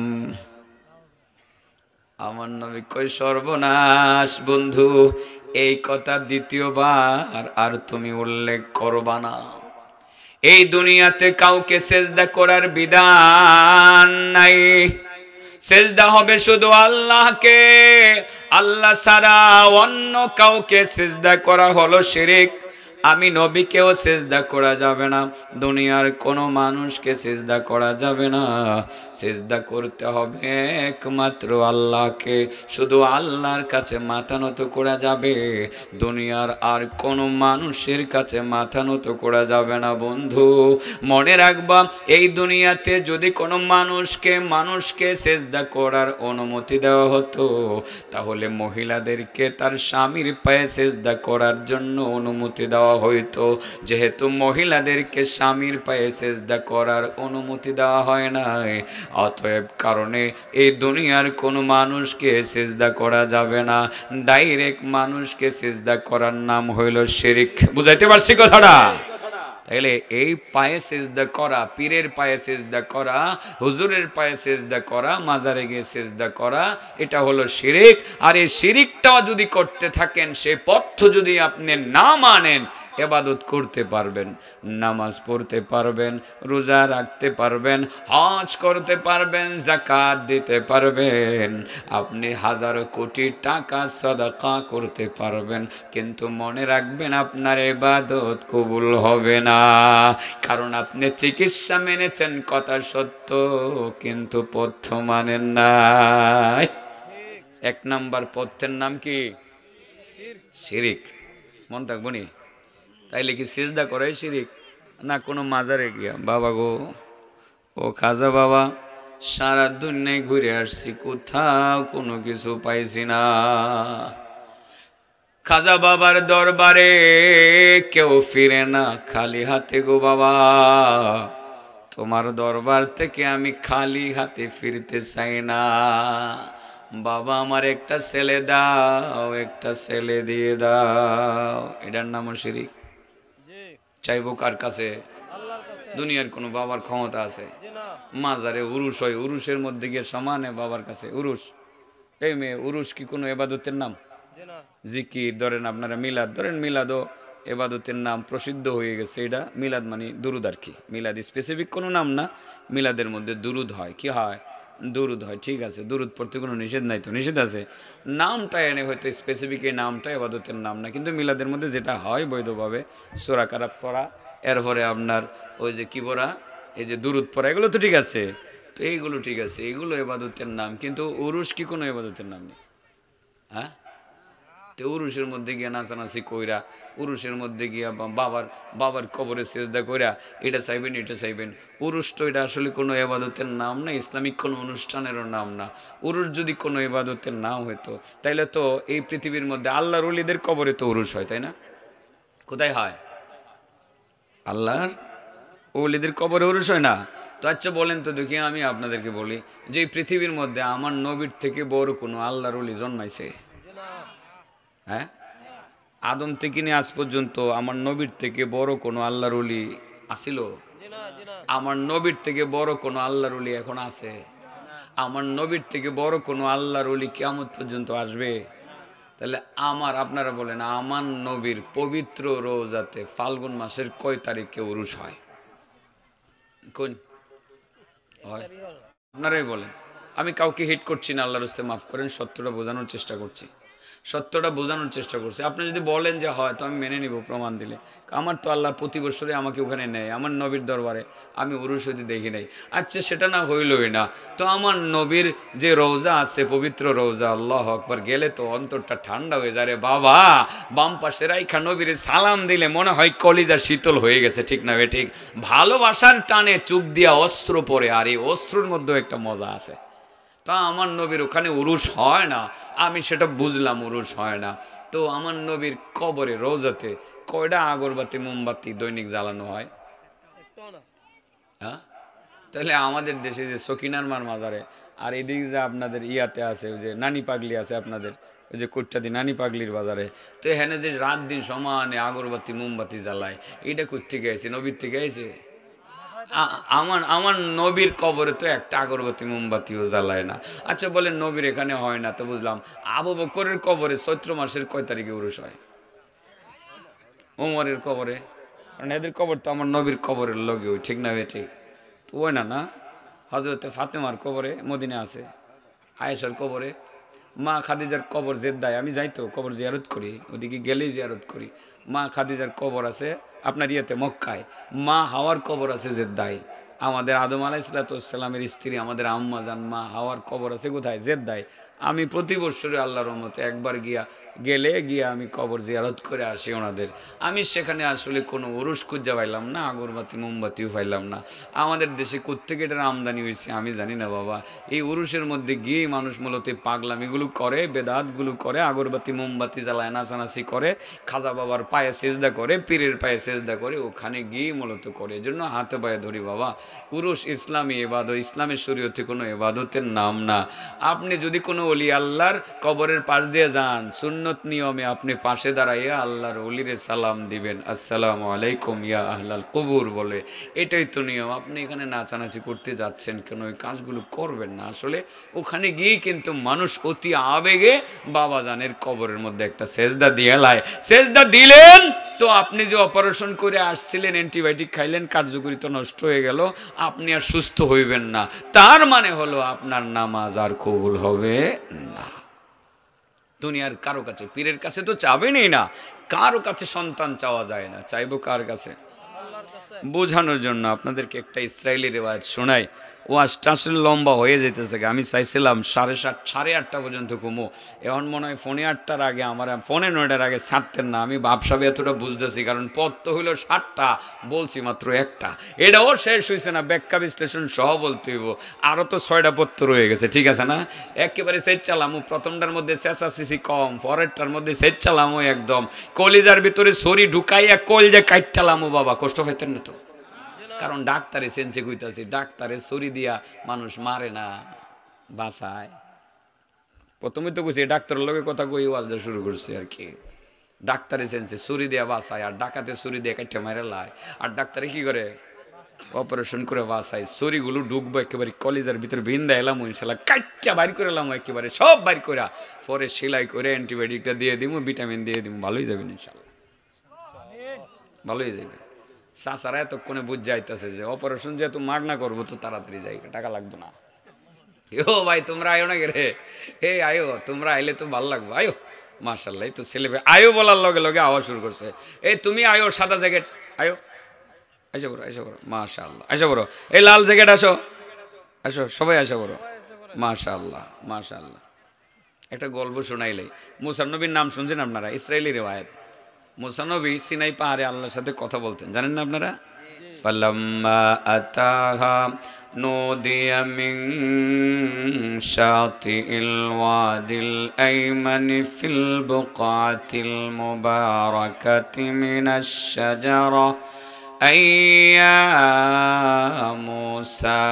আমার নবী কই, সর্বনাশ বন্ধু, এই কথা দ্বিতীয়বার আর তুমি উল্লেখ করবা না। এই দুনিয়াতে কাউকে সিজদা করার বিধান নাই, সিজদা হবে শুধু আল্লাহকে। আল্লাহ ছাড়া অন্য কাউকে সিজদা করা হলো শিরক। আমি নবীকেও সিজদা করা যাবে না, দুনিয়ার কোনো মানুষকে সিজদা করা যাবে না। সিজদা করতে হবে একমাত্র আল্লাহকে, শুধু আল্লাহর কাছে মাথা নত করা যাবে, দুনিয়ার আর কোনো মানুষের কাছে মাথা নত করা যাবে না। বন্ধু মনে রাখবা, এই দুনিয়াতে যদি কোনো মানুষকে সিজদা করার অনুমতি দেওয়া হতো, তাহলে মহিলাদেরকে তার স্বামীর পায়ে সিজদা করার জন্য অনুমতি দেওয়া হইতো। যেহেতু মহিলাদেরকে স্বামীর পায়ে সিজদা করার অনুমতি দেওয়া হয় নাই, অতএব কারণে এই দুনিয়ার কোনো মানুষকে সিজদা করা যাবে না। ডাইরেক্ট মানুষকে সিজদা করার নাম হইল শিরক। বুঝাইতে পারছি কথাটা? তাইলে এই পায়ে সিজদা করা, পীরের পায়ে সিজদা করা, হুজুরের পায়ে সিজদা করা, মাজারে গিয়ে সিজদা করা, এটা হলো শিরক। আর এই শিরকটাও যদি করতে থাকেন, সেই পথ যদি আপনি না মানেন, ইবাদত করতে পারবেন, নামাজ পড়তে পারবেন, রোজা রাখতে পারবেন, হজ করতে পারবেন, যাকাত দিতে পারবেন, আপনি হাজার কোটি টাকা সাদাকা করতে পারবেন, কিন্তু মনে রাখবেন আপনার ইবাদত কবুল হবে না। কারণ আপনি চিকিৎসা মেনেছেন, কথা সত্য, কিন্তু পথ্য মানেন নাই। এক নাম্বার পথ্যের নাম কি? শিরিক। মন থাকবো নি? তাইলে কি সিজদা করে শিরিক? না কোনো মাজারে গিয়া বাবা গো, ও খাজা বাবা, সারা দুনিয়ায় ঘুরে আসছি, কোথাও কোনো কিছু পাইছি না। খাজা বাবার দরবারে কেউ ফিরে না খালি হাতে গো বাবা, তোমার দরবার থেকে আমি খালি হাতে ফিরতে চাই না। বাবা আমার একটা ছেলে দাও, একটা ছেলে দিয়ে দাও। এটার নাম শিরিক। চাইবো কার কাছে? দুনিয়ার কোনো বাবার ক্ষমতা আছে? মাজারে উরুস হয়, উরুসের মধ্যে গিয়ে সমানে বাবার কাছে উরুস। এই মেয়ে, উরুস কি কোনো এবাদতের নাম? জিকির ধরেন, আপনারা মিলাদ ধরেন, মিলাদও এবাদতের নাম, প্রসিদ্ধ হয়ে গেছে এটা। মিলাদ মানে দুরুদ আর কি, মিলাদ স্পেসিফিক কোনো নাম না, মিলাদের মধ্যে দুরুদ হয়। কি হয়? দুরুদ হয়, ঠিক আছে। দুরুদ পড়তে কোনো নিষেধ নাই তো? নিষেধ আছে। নামটা এনে হয়তো স্পেসিফিক এই নামটা এবাদতের নাম না, কিন্তু মিলাদের মধ্যে যেটা হয় বৈধভাবে সূরা কারাত পড়া, এরপরে আপনার ওই যে কি পড়া, এই যে দুরুদ পড়া, এগুলো তো ঠিক আছে। তো এইগুলো ঠিক আছে, এগুলো এবাদতের নাম, কিন্তু উরুস কি কোনো এবাদতের নাম নেই? হ্যাঁ, তো উরুষের মধ্যে গিয়া নাচানাচি কইরা, উরুষের মধ্যে গিয়া বাবার বাবার কবরে সেজদা কইরা এটা চাইবেন এটা চাইবেন, উরুষ তো এটা আসলে কোনো এবাদতের নাম না, ইসলামিক কোনো অনুষ্ঠানেরও নাম না। উরুষ যদি কোনো এবাদতের নাম হইতো, তাইলে তো এই পৃথিবীর মধ্যে আল্লাহর ওলিদের কবরে তো উরুষ হয়, তাই না? কোথায় হয়? আল্লাহর ওলিদের কবরে উরুষ হয় না? তো আচ্ছা বলেন তো দেখি, আমি আপনাদেরকে বলি যে এই পৃথিবীর মধ্যে আমার নবীর থেকে বড় কোনো আল্লাহর ওলি জন্মাইছে? হ্যাঁ, আদম থেকে নিয়ে আজ পর্যন্ত আমার নবীর থেকে বড় কোনো আল্লাহর ওলি আসিল? আমার নবীর থেকে বড় কোনো আল্লাহর ওলি এখন আছে? আমার নবীর থেকে বড় কোনো আল্লাহর ওলি কিয়ামত পর্যন্ত আসবে? তাহলে আমার, আপনারা বলেন, আমার নবীর পবিত্র রোজাতে ফাল্গুন মাসের কয় তারিখে উরুস হয়? কোন হয়? আপনারাই বলেন। আমি কাউকে হিট করছি না, আল্লাহর রাস্তায় মাফ করেন, সত্যটা বোঝানোর চেষ্টা করছি, সত্যটা বোঝানোর চেষ্টা করছি। আপনি যদি বলেন যে হয়, তো আমি মেনে নিব প্রমাণ দিলে। আমার তো আল্লাহ প্রতি বছরে আমাকে ওখানে নেয়, আমার নবীর দরবারে আমি উরুস হইতে দেখি নাই। আচ্ছা সেটা না হইলই না, তো আমার নবীর যে রওজা আছে, পবিত্র রওজা, আল্লাহ আকবার, গেলে তো অন্তরটা ঠান্ডা হয়ে যায় রে বাবা। বাম পাশে রাইখা নবীর সালাম দিলে মনে হয় কলিজা শীতল হয়ে গেছে, ঠিক না বে ঠিক? ভালোবাসার টানে চুপ দিয়া অস্ত্র পরে, আর এই অস্ত্রর মধ্যেও একটা মজা আছে। তা আমার নবীর ওখানে উরুস হয় না, আমি সেটা বুঝলাম উরুস হয় না। তো আমার নবীর কবরে রোজাতে কয়টা আগরবাতি মোমবাতি দৈনিক জ্বালানো হয়? হ্যাঁ, তাহলে আমাদের দেশে যে সকিনার মার মাজারে, আর এদিকে যে আপনাদের ইয়াতে আছে, ওই যে নানি পাগলি আছে আপনাদের, ওই যে কোট্টাদি নানি পাগলির বাজারে, তো এখানে যে রাত দিন সমানে আগরবাতি মোমবাতি জ্বালায়, এটা কোত্থেকে গেছে? নবীর থেকে গেছে? আমার আমার নবীর কবরে তো একটা আগরবাতি মোমবাতিও জ্বালায় না। আচ্ছা বলেন নবীর এখানে হয় না, তো বুঝলাম। আবু বকরের কবরে চৈত্র মাসের কয় তারিখে উরুস হয়? ওমরের কবরে? কারণ এদের কবর তো আমার নবীর কবরের লগে ওই, ঠিক না বে ঠিক? তো ওই না না, হজরতে ফাতেমার কবরে মদিনে আছে, আয়েশার কবরে, মা খাদিজার কবর জেদ্দায়, আমি যাই তো কবর জিয়ারত করি, ওদিকে গেলেই জিয়ারত করি। মা খাদিজার কবর আছে আপনার ইয়েতে মক্কায়, মা হাওয়ার কবর আছে জেদ্দায়। আমাদের আদম আলাইহিসসালামের স্ত্রী আমাদের আম্মা জান মা হাওয়ার কবর আছে কোথায়? জেদ্দায়। আমি প্রতি বছরে আল্লাহর রহমতে একবার গিয়া আমি কবর জিয়ারত করে আসি ওনাদের। আমি সেখানে আসলে কোনো উরুস খুঁজা পাইলাম না, আগরবাতি মোমবাতিও পাইলাম না। আমাদের দেশে কোত্থেকে এটার আমদানি হয়েছে আমি জানি না বাবা। এই উরুসের মধ্যে গিয়ে মানুষ মূলত পাগলামিগুলো করে, বেদাতগুলো করে, আগরবাতি মোমবাতি জ্বালায় নাচানাচি করে, খাজা বাবার পায়ে সেজদা করে, পীরের পায়ে সেজদা করে, ওখানে গিয়ে মূলত করে। এজন্য হাতে পায়ে ধরি বাবা, উরুস ইসলামী এবাদত, ইসলামের শরীয়তে কোনো এবাদতের নাম না। আপনি যদি কোনো ওলি আল্লাহর কবরের পাশ দিয়ে যান, সুন্নাত সুন্নত নিয়মে আপনি পাশে দাঁড়াইয়া আল্লাহর ওলিরে সালাম দিবেন, আসসালামু আলাইকুম ইয়া আহলাল কবুর বলে। এটাই তো নিয়ম। আপনি এখানে নাচানাচি করতে যাচ্ছেন কেন? ওই কাজগুলো করবেন না। আসলে ওখানে গিয়ে কিন্তু মানুষ অতি আবেগে বাবাজানের কবরের মধ্যে একটা সেজদা দিয়ে লায়। সেজদা দিলেন তো আপনি যে অপারেশন করে আসছিলেন, অ্যান্টিবায়োটিক খাইলেন, কার্যকরিতা নষ্ট হয়ে গেল, আপনি আর সুস্থ হইবেন না। তার মানে হলো আপনার নামাজ আর কবুল হবে না। দুনিয়ার কারো কাছে, পীরের কাছে তো চাবেনই না, কারো কাছে সন্তান চাওয়া যায় না। চাইবো কার কাছে? বোঝানোর জন্য আপনাদেরকে একটা ইসরায়েলি রেওয়াজ শোনাই। ওয়াজটা আসলে লম্বা হয়ে যেতেছে। আমি চাইছিলাম 7:30 8:30 পর্যন্ত ঘুমো, এখন মনে হয় 8:45টার আগে, আমার 9:45টার আগে ছাড়তেন না। আমি ভাবসাবে এতটা বুঝতেছি, কারণ পথ তো হইল 7টা, বলছি মাত্র একটা। এটাও শেষ হয়েছে না, ব্যাখ্যা বিশ্লেষণ সহ বলতে হইব। আরও তো 6টা পত্র রয়ে গেছে, ঠিক আছে না? একেবারে সেট চালামো। প্রথমটার মধ্যে চেঁচাচিচি কম, পরেরটার মধ্যে সেট চালামো একদম। কলিজার ভিতরে ছড়ি ঢুকাইয়া কলজা কাইট চালামো। বাবা কষ্ট পাইতেন না তো? কারণ ডাক্তারে সেন্সে কইতাছি, ডাক্তারে ছুরি দিয়া মানুষ মারে না, বাঁচায়। প্রথমে তো কইছি ডাক্তারের লগে কথা কই ওয়াজটা শুরু করছি আর কি। ডাক্তারে সেন্সে ছুরি দিয়া বাঁচায়, আর ডাকাতে ছুরি দিয়ে কাইটা মারে লাই। আর ডাক্তারে কি করে? অপারেশন করে বাঁচায়। ছুরিগুলো ঢুকবো একেবারে কলিজার ভিতরে, ভিন্দা এলাম ইনশাল্লাহ, কাইটা বাইর করে এলাম একেবারে সব বাইর করে, পরে সেলাই করে অ্যান্টিবায়োটিকটা দিয়ে দিব, ভিটামিন দিয়ে দিব, ভালোই যাবেন ইনশাল্লাহ, ভালোই যাবে। চাচারা এতক্ষণে বুঝ যাইতেছে যে অপারেশন যেহেতু মাগনা করবো তো তাড়াতাড়ি যাই, টাকা লাগতো না। ও ভাই তোমরা আয়ো না রে, হে আয়ো, তোমরা আইলে তো ভালো লাগবে, আয়ো। মার্শাল্লাহ, তো ছেলে আয়ো বলার লগে লগে আওয়াজ শুরু করছে, এই তুমি আয়ো, সাদা জ্যাকেট আয়ো, আসো করো, আসো করো, মার্শাল্লাহ, আসো করো, এই লাল জ্যাকেট আসো, আসো সবাই আসো করো, মার্শাল্লাহ মার্শাল্লাহ। একটা গল্প শোনাইলে, মুসা নবীর নাম শুনছেন আপনারা? ইসরায়েলি রেওয়ায়েত। মুসা নবী সিনাই পাহাড়ে আল্লাহর সাথে কথা বলতেন, জানেন না আপনারা? ফালাম্মা আতাহা নুদিয়া মিন শাতিল ওয়াদিল আইমানি ফিল বুকাতিল মুবারাকাতি মিনাশ শাজারা আইয়া মুসা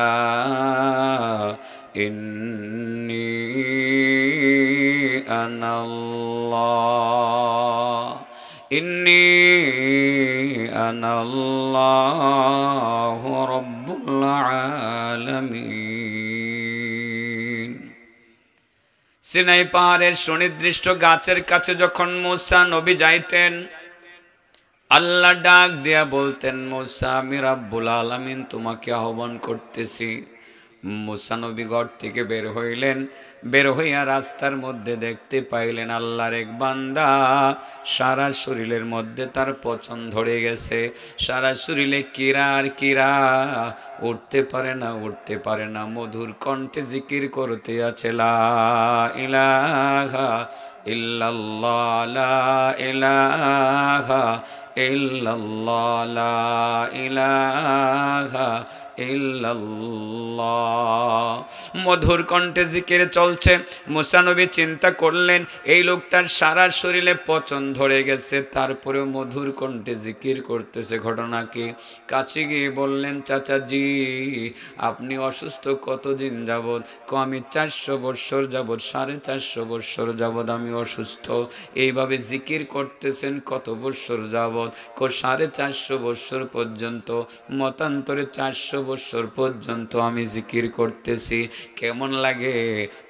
ইন্নী আনাল্লাহ ইন্নী আনাল্লাহু রাব্বুল আলামিন। সিনাই পাহাড়ের সুনির্দিষ্ট গাছের কাছে যখন মুসা নবী যাইতেন, আল্লাহ ডাক দিয়া বলতেন, মুসা আমি রাব্বুল আলামিন তোমাকে আহ্বান করতেছি। মুসা নবী ঘর থেকে বের হইলেন, বের হইয়া রাস্তার মধ্যে দেখতে পাইলেন আল্লাহর এক বান্দা, সারা শরীরের মধ্যে তার পচন ধরে গেছে, সারা শরীরে কিরা আর কিরা, উঠতে পারে না, উঠতে পারে না, মধুর কণ্ঠে জিকির করতে আছে, লা ইলাহা ইল্লাল্লাহ, লা ইলাহা ইল্লাল্লাহ, লা ইলাহা ইল্লাল্লাহ। মধুর কণ্ঠে জিকির চলছে। মুসা নবী চিন্তা করলেন এই লোকটার সারা শরীরে পচন ধরে গেছে, তারপরেও মধুর কণ্ঠে জিকির করতেছে, ঘটনা কি? কাছে গিয়ে বললেন, চাচাজি আপনি অসুস্থ কতদিন যাবৎ? আমি 400 বৎসর যাবৎ, 450 বৎসর যাবৎ আমি অসুস্থ। এইভাবে জিকির করতেছেন কত বৎসর যাবৎ? 450 বৎসর পর্যন্ত, মতান্তরে 400 বৎসর পর্যন্ত আমি জিকির করতেছি। কেমন লাগে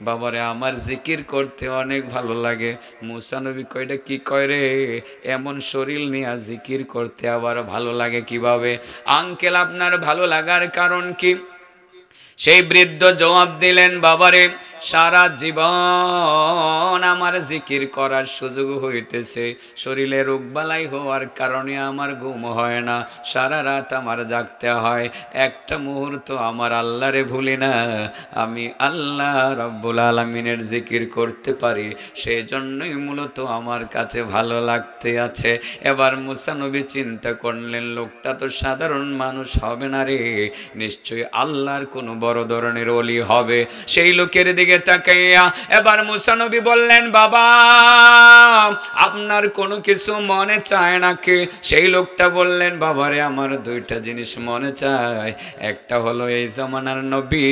বাবারে? আমার জিকির করতে অনেক ভালো লাগে। মুসা নবী কয়টা কি কয় রে, এমন শরীর নিয়ে জিকির করতে আবার ভালো লাগে কিভাবে? আঙ্কেল আপনার ভালো লাগার কারণ কি? সেই বৃদ্ধ জবাব দিলেন, বাবারে সারা জীবন আমার জিকির করার সুযোগ হইতেছে, শরীরে রোগবালাই হওয়ার কারণে আমার ঘুম হয় না, সারা রাত আমার জাগতে হয়, একটা মুহূর্ত আমার আল্লাহরে ভুলি না, আমি আল্লাহ রাব্বুল আলামিনের জিকির করতে পারি, সেই জন্যই মূলত আমার কাছে ভালো লাগতে আছে। এবার মুসা নবী চিন্তা করলেন, লোকটা তো সাধারণ মানুষ হবে না রে, নিশ্চয়ই আল্লাহর কোনো বড় ধরনের ওলি হবে। সেই লোকের দিকে তাকাইয়া এবার মুসা নবী বললেন, বাবা আপনার কোনো কিছু মনে চায় নাকি? সেই লোকটা বললেন, বাবারে আমার দুইটা জিনিস মনে চায়, একটা হলো এই জমানার নবী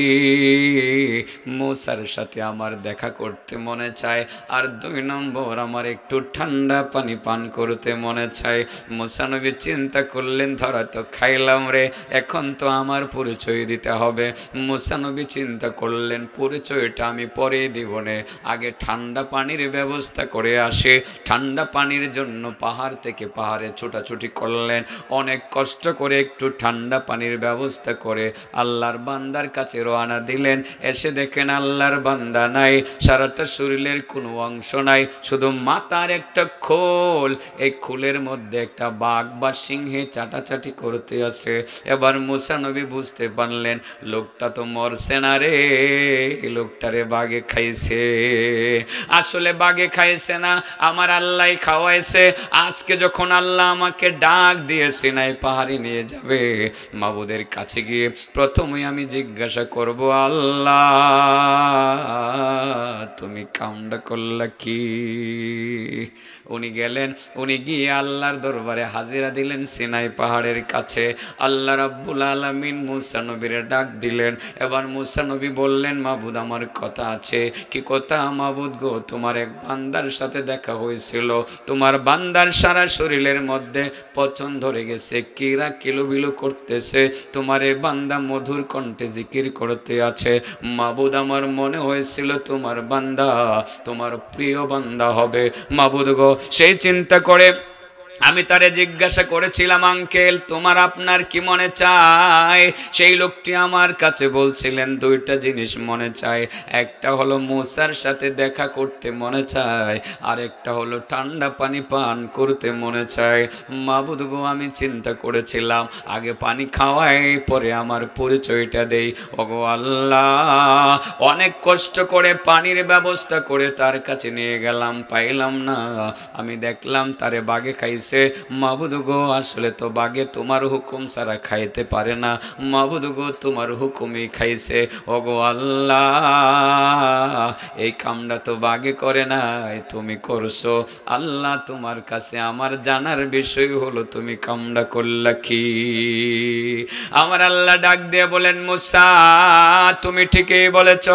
মুসার সাথে আমার দেখা করতে মনে চায়, আর 2 নম্বর আমার একটু ঠান্ডা পানি পান করতে মনে চায়। মুসা নবী চিন্তা করলেন, ধরা তো খাইলাম রে, এখন তো আমার পরিচয় দিতে হবে। মুসা নবী চিন্তা করলেন, পরিচয়টা আমি পরে দিব নে, আগে ঠান্ডা পানির ব্যবস্থা করে আসে। ঠান্ডা পানির জন্য পাহাড় থেকে পাহাড়ে ছোটাছুটি করলেন, অনেক কষ্ট করে একটু ঠান্ডা পানির ব্যবস্থা করে আল্লাহর বান্দার কাছে রওনা দিলেন। এসে দেখেন আল্লাহর বান্দা নাই, সারাটা শরীরের কোনো অংশ নাই, শুধু মাথার একটা খোল, এই খোলের মধ্যে একটা বাঘ বা সিংহে চাটাচাটি করতে আছে। এবার মুসা নবী বুঝতে পারলেন, লোকটা তো মরছে না রে, লোকটারে বাঘে খাইছে। আসলে বাঘে খাইছে না, আমার আল্লাহ খাওয়াইছে। আজকে যখন আল্লাহ আমাকে ডাক দিয়েছে নাই পাহাড়ে নিয়ে যাবে, মাবুদের কাছে গিয়ে প্রথমেই আমি জিজ্ঞাসা করব, আল্লাহ তুমি কামটা করলা কি? উনি গেলেন, উনি গিয়ে আল্লাহর দরবারে হাজিরা দিলেন সিনাই পাহাড়ের কাছে। আল্লাহ রাব্বুল আলামিন মুসা নবীর ডাক দিলেন। এবার মুসা নবী বললেন, মাবুদ আমার কথা আছে। কি কথা মাবুদ গো? তোমার এক বান্দার সাথে দেখা হয়েছিল, তোমার বান্দার সারা শরীরের মধ্যে পচন ধরে গেছে, কিরা কিলুবিলু করতেছে, তোমার এই বান্দা মধুর কণ্ঠে জিকির করতে আছে। মাবুদ আমার মনে হয়েছিল তোমার বান্দা তোমার প্রিয় বান্দা হবে। মাবুদ গো, সেই চিন্তা করে আমি তারে জিজ্ঞাসা করেছিলাম, আঙ্কেল তোমার আপনার কি মনে চায়? সেই লোকটি আমার কাছে বলছিলেন 2টা জিনিস মনে চায়, একটা হলো মুসার সাথে দেখা করতে মনে চায়, আর একটা হলো ঠান্ডা পানি পান করতে মনে চায়। মাবুদ গো, আমি চিন্তা করেছিলাম আগে পানি খাওয়াই, পরে আমার পরিচয়টা দেই। ওগো আল্লাহ, অনেক কষ্ট করে পানির ব্যবস্থা করে তার কাছে নিয়ে গেলাম, পাইলাম না। আমি দেখলাম তারে বাঘে খাইছে। মাবুদ গো, আসলে তো বাঘে তোমার হুকুম ছাড়া খাইতে পারে না, মাবুদ গো তোমার হুকুমই খাইছে। ওগো আল্লাহ, এই কামটা তো বাঘে করে নাই, তুমি করছো। আল্লাহ তোমার কাছে আমার জানার বিষয় হলো তুমি কামটা করলা কি? আমার আল্লাহ ডাক দিয়ে বলেন, মুসা তুমি ঠিকই বলেছ।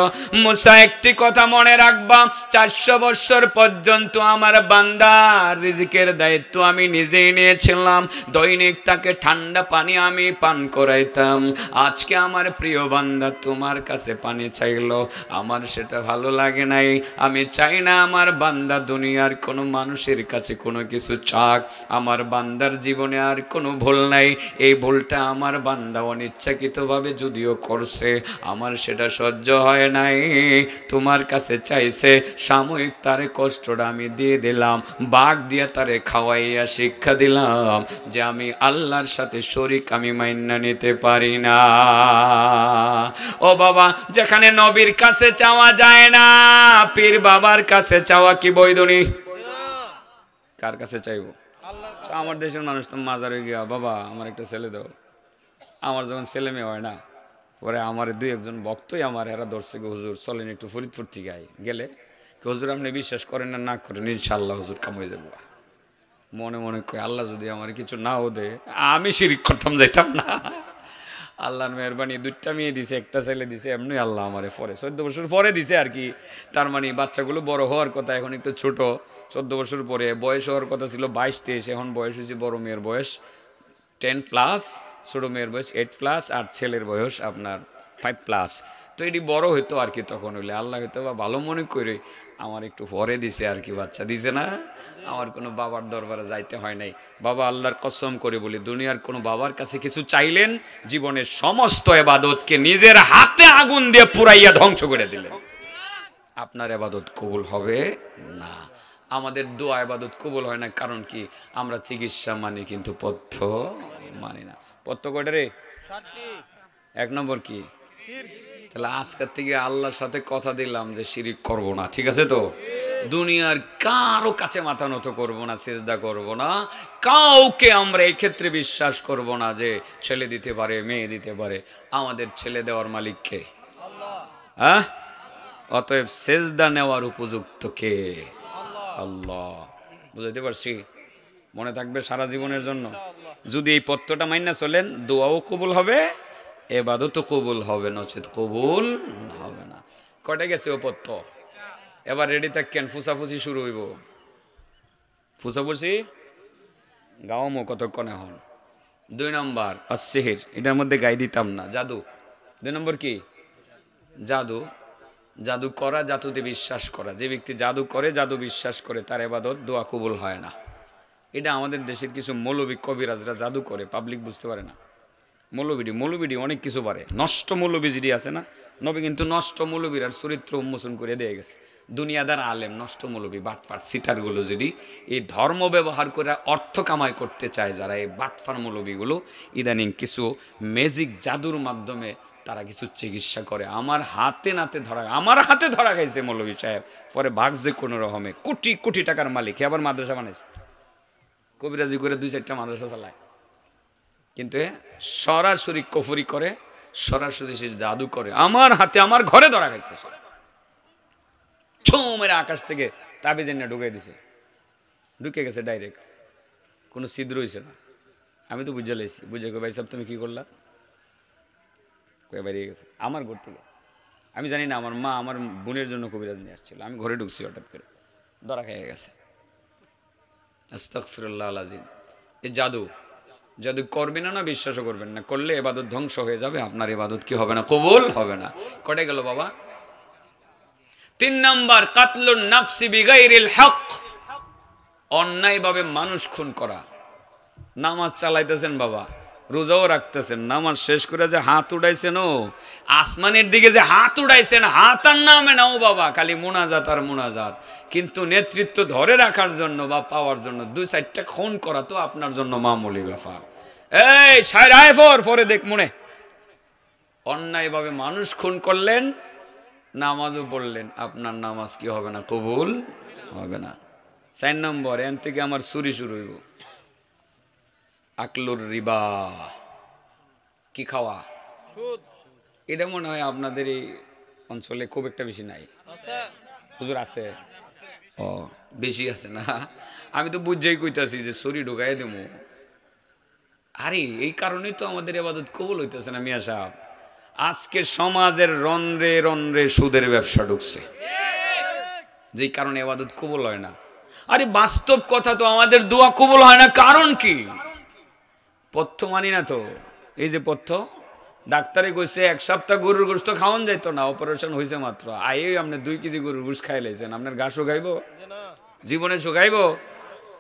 মুসা একটি কথা মনে রাখবা, 400 বছর পর্যন্ত আমার বান্দার রিজিকের দায়িত্ব আমি নিজেই নিয়েছিলাম। দৈনিক তাকে ঠান্ডা পানি আমি পান করাইতাম। আজকে আমার প্রিয় বান্দা তোমার কাছে পানি চাইলো, আমার সেটা ভালো লাগে নাই। আমি চাই না আমার বান্দা দুনিয়ার কোনো মানুষের কাছে কোনো কিছু চাক। আমার বান্দার জীবনে আর কোনো ভুল নাই, এই ভুলটা আমার বান্দা অনিচ্ছাকৃতভাবে যদিও করছে, আমার সেটা সহ্য হয় নাই। তোমার কাছে চাইছে, সাময়িক তারে কষ্টটা আমি দিয়ে দিলাম, বাঘ দিয়ে তারে খাওয়াইয়া শিক্ষা দিলাম যে আমি আল্লাহর সাথে শরীক আমি মাইন্না নিতে পারি না। ও বাবা, যেখানে নবীর কাছে চাওয়া যায় না, পীর বাবার কাছে চাওয়া কি বৈধনী? কার কাছে চাইবো? আমার দেশের মানুষ তো মাজারে গিয়া, বাবা আমার একটা ছেলে দাও। আমার যখন ছেলে মেয়ে হয় না, পরে আমার 2-1 ভক্তই আমার এরা ধরছে, হুজুর চলেন একটু ফরিদপুর থেকে গেলে, হুজুর আপনি বিশ্বাস করেন না, না করেন, ইনশাল্লাহ হুজুর কাম হয়ে যাবো। মনে মনে কয়, আল্লাহ যদি আমার কিছু নাও দে, আমি শিরিক করতাম, যাইতাম না। আল্লাহর মেহরবানি 2টা মেয়ে দিছে, একটা ছেলে দিছে, এমনি আল্লাহ আমারে পরে 14 বছর পরে দিছে আর কি। তার মানে বাচ্চাগুলো বড় হওয়ার কথা, এখন একটু ছোট। 14 বছর পরে বয়স হওয়ার কথা ছিল 22-23, এখন বয়স হয়েছে, বড় মেয়ের বয়স 10+, ছোট মেয়ের বয়স 8+, আর ছেলের বয়স আপনার 5+। তো এটি বড় হইতো আর কি, তখন হইলে আল্লাহ হয়তো বা ভালো মনে করে আমার একটু পরে দিছে আর কি, বাচ্চা দিছে না। আমার কোনো বাবার দরবারে যাইতে হয় নাই। বাবা আল্লাহর কসম করে বলি, দুনিয়ার কোনো বাবার কাছে কিছু চাইলেন, জীবনের সমস্ত ইবাদতকে নিজের হাতে আগুন দিয়ে পুরাইয়া ধ্বংস করে দিলেন, আপনার ইবাদত কবুল হবে না। আমাদের দোয়া ইবাদত কবুল হয় না, কারণ কি? আমরা চিকিৎসা মানি কিন্তু পথ্য মানি না। পথ্য কয়টা রে? 1 নম্বর কি? তাহলে আজকের থেকে আল্লাহর সাথে কথা দিলাম যে শিরিক করব না, ঠিক আছে তো? দুনিয়ার কারো কাছে মাথা নত করব না, সিজদা করব না, কাউকে আমরা এই ক্ষেত্রে বিশ্বাস করব না যে ছেলে দিতে পারে, মেয়ে দিতে পারে। আমাদের ছেলে দেওয়ার মালিক কে? হ্যাঁ? অতএব সিজদা নেওয়ার উপযুক্ত কে? আল্লাহ। বুঝাইতে পারছি? মনে থাকবে সারা জীবনের জন্য। যদি এই পথটা মাইনা চলেন, দোয়াও কবুল হবে, এবাদতও কবুল হবে, নচেত কবুল হবে না। কটে গেছে ও পথ? এবার রেডি থাকেন, ফুসাফুসি শুরু হইব। ফুসাফুসি গাওয়ামো কতক্ষণ এখন। 2 নম্বর আসিহির, এটার মধ্যে গাই দিতাম না, জাদু। 2 নম্বর কি? জাদু। জাদু করা, জাদুতে বিশ্বাস করা। যে ব্যক্তি জাদু করে, জাদু বিশ্বাস করে, তার ইবাদত দোয়া কবুল হয় না। এটা আমাদের দেশের কিছু মৌলবী কবিরাজরা জাদু করে, পাবলিক বুঝতে পারে না। মৌলবিডি অনেক কিছু পারে। নষ্ট মৌলবী যদি আছে না, নবী কিন্তু নষ্ট মৌলবীর আর চরিত্র উন্মোচন করে দিয়ে গেছে। দুনিয়াদার আলেম, নষ্ট মৌলবী, বাটপাট সিটারগুলো যদি এই ধর্ম ব্যবহার করে অর্থ কামাই করতে চায়, যারা এই বাটফার মৌলবীগুলো ইদানিং কিছু ম্যাজিক জাদুর মাধ্যমে তারা কিছু চিকিৎসা করে। আমার হাতে ধরা খাইছে মৌলবী সাহেব, পরে ভাগছে কোনো রকমে, কোটি কোটি টাকার মালিক, আবার মাদ্রাসা বানাইছে, কবিরাজি করে 2-4টা মাদ্রাসা চালায়। কিন্তু সরাসরি কফরি করে, সরাসরি সে জাদু করে। আমার হাতে, আমার ঘরে ধরা খাইছে। ছৌ মেরে আকাশ থেকে তাবিজ এনে ঢুকে দিছে, ঢুকে গেছে ডাইরেক্ট, কোনো ছিদ্র হয়েছে না। আমি তো বুঝে লাইছি, বুঝে ভাই সাহেব তুমি কি করলা, বেরিয়ে গেছে আমার ঘর থেকে। আমি জানি না, আমার মা আমার বোনের জন্য কবিরাজ নিয়ে আসছিল, আমি ঘরে ঢুকছি, হঠাৎ করে ধরা খেয়ে গেছে। আস্তাগফিরুল্লাহ আল-আযীম। এই জাদু করবেন না, বিশ্বাসও করবেন না, করলে ইবাদত ধ্বংস হয়ে যাবে, আপনার ইবাদত কি হবে না, কবুল হবে না। কটে গেল বাবা? 3 নাম্বার কাতলুন নাফসি বিগাইরিল হক, অন্যায়ভাবে মানুষ খুন করা। নামাজ চালাইতেছেন বাবা, রোজাও রাখতেছেন, নামাজ শেষ করে যে হাত উঠাইছেন, ও আসমানের দিকে যে হাত উঠাইছেন, হাত আর নামে নাও বাবা, খালি মুনাজাত আর মুনাজাত। কিন্তু নেতৃত্ব ধরে রাখার জন্য বা পাওয়ার জন্য 2-4টা খুন করা তো আপনার জন্য মামুলি ব্যাপার। এই সাইরায় পরে দেখ মনে, অন্যায়ভাবে মানুষ খুন করলেন, নামাজও পড়লেন, আপনার নামাজ কি হবে না, কবুল হবে না। 4 নম্বর, এন থেকে আমার চুরি শুরু হইব। আকলুর রিবা, কি খাওয়া? এটা মনে হয় আপনাদের এই অঞ্চলে খুব একটা বেশি নাই। হুজুর আছে? ও বেশি আছে না? আমি তো বুঝেই কইতাছি যে চুরি ঢুকাই দেবো। আরে এই কারণেই তো আমাদের ইবাদত কবুল হইতেছে না মিয়া সাহেব। আজকে সমাজের রন্ধ্রে রন্ধ্রে সুদের ব্যবসা ঢুকছে, যেই কারণে ইবাদত কবুল হয় না। আরে বাস্তব কথা তো, আমাদের দোয়া কবুল হয় না, কারণ কি? পথ্য মানি না তো। এই যে পথ্য, ডাক্তারে কইছে 1 সপ্তাহ গরুর গোশত খাওয়ান যাইতো না, অপারেশন হয়েছে মাত্র, আয়ে আপনি 2 কেজি গরুর গোশত খাই লাইছেন, আপনার গা শুকাইব? জীবনে শুকাইব?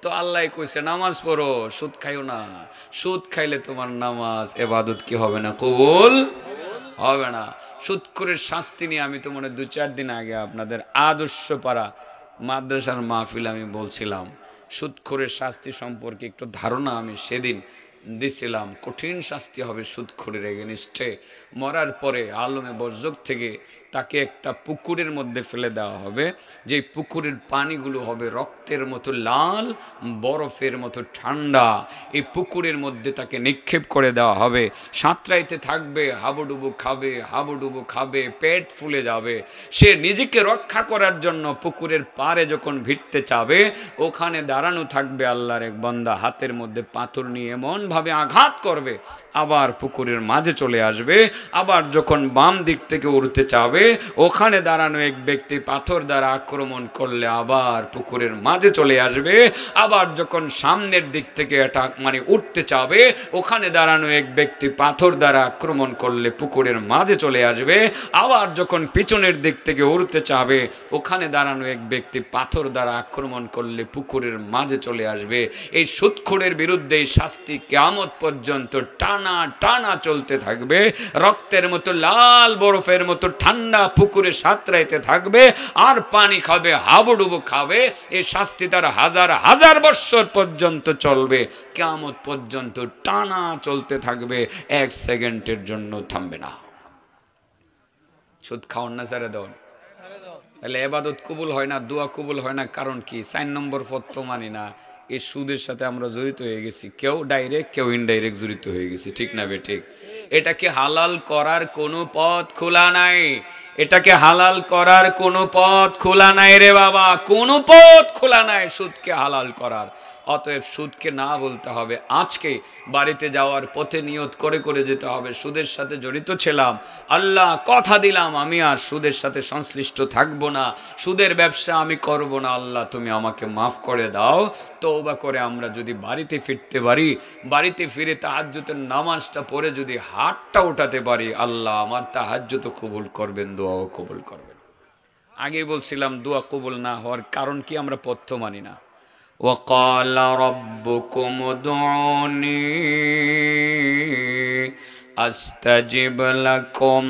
তো আল্লাহ কইছে নামাজ পড়ো, সুদ খাইও না। সুদ খাইলে তোমার নামাজ ইবাদত কি হবে না, কবুল হবে না। সুদখোরের শাস্তি নিয়ে আমি তো মনে 2-4 দিন আগে আপনাদের আদর্শ পাড়া মাদ্রাসার মাহফিল আমি বলছিলাম, সুদখোরের শাস্তি সম্পর্কে একটু ধারণা আমি সেদিন দিছিলাম। কঠিন শাস্তি হবে সুদখোরের এগেনিস্টে। মরার পরে আলমে বরজক থেকে তাকে একটা পুকুরের মধ্যে ফেলে দেওয়া হবে, যে পুকুরের পানিগুলো হবে রক্তের মতো লাল, বরফের মতো ঠান্ডা। এই পুকুরের মধ্যে তাকে নিক্ষেপ করে দেওয়া হবে, সাঁতরাইতে থাকবে, হাবুডুবু খাবে, হাবুডুবু খাবে, পেট ফুলে যাবে। সে নিজেকে রক্ষা করার জন্য পুকুরের পাড়ে যখন ভিড়তে চাবে, ওখানে দাঁড়ানো থাকবে আল্লাহর এক বান্দা, হাতের মধ্যে পাথর নিয়ে এমন ভাবে আঘাত করবে, আবার পুকুরের মাঝে চলে আসবে। আবার যখন বাম দিক থেকে উঠতে চাবে, ওখানে দাঁড়ানো এক ব্যক্তি পাথর দ্বারা আক্রমণ করলে আবার পুকুরের মাঝে চলে আসবে। আবার যখন সামনের দিক থেকে এটা উঠতে চাবে, ওখানে দাঁড়ানো এক ব্যক্তি পাথর দ্বারা আক্রমণ করলে পুকুরের মাঝে চলে আসবে। আবার যখন পিছনের দিক থেকে উঠতে চাবে, ওখানে দাঁড়ানো এক ব্যক্তি পাথর দ্বারা আক্রমণ করলে পুকুরের মাঝে চলে আসবে। এই সুদখোরের বিরুদ্ধে এই শাস্তি কিয়ামত পর্যন্ত টানা টানা চলতে থাকবে। রক্তের মতো লাল, বরফের মতো ঠান্ডা পুকুরে সাঁতরাইতে থাকবে, আর পানি খাবে, হাবুডুবু খাবে। এই শাস্তি তার হাজার হাজার বৎসর পর্যন্ত চলবে, কিয়ামত পর্যন্ত টানা চলতে থাকবে, 1 সেকেন্ডের জন্য থামবে না। সুদ খাওয়ান না ছেড়ে দেন, তাহলে ইবাদত কবুল হয় না, দোয়া কবুল হয় না। কারণ কি? 4 নম্বর পথ তো মানি না। এই সুদের সাথে আমরা জড়িত হয়ে গেছি, কেউ ডাইরেক্ট কেউ ইনডাইরেক্ট জড়িত হয়ে গেছি, ঠিক না বে ঠিক? এটাকে হালাল করার কোনো পথ খোলা নাই। এটাকে হালাল করার কোনো পথ খোলা নাই রে বাবা, কোনো পথ খোলা নাই সুদকে হালাল করার। অতএব সুদকে না বলতে হবে। আজকে বাড়িতে যাওয়ার পথে নিয়ত করে করে যেতে হবে, সুদের সাথে জড়িত ছিলাম, আল্লাহ কথা দিলাম আমি আর সুদের সাথে সংশ্লিষ্ট থাকব না, সুদের ব্যবসা আমি করব না, আল্লাহ তুমি আমাকে মাফ করে দাও। তওবা করে আমরা যদি বাড়িতে ফিরতে পারি, বাড়িতে ফিরে তাহাজ্জুদের নামাজটা পড়ে যদি হাতটা উঠাতে পারি, আল্লাহ আমার তাহাজ্জুদ কবুল করবেন, দোয়াও কবুল করবেন। আগে বলছিলাম দোয়া কবুল না হওয়ার কারণ কি, আমরা পথ্য মানি না। وقال ربكم ادعوني أستجب لكم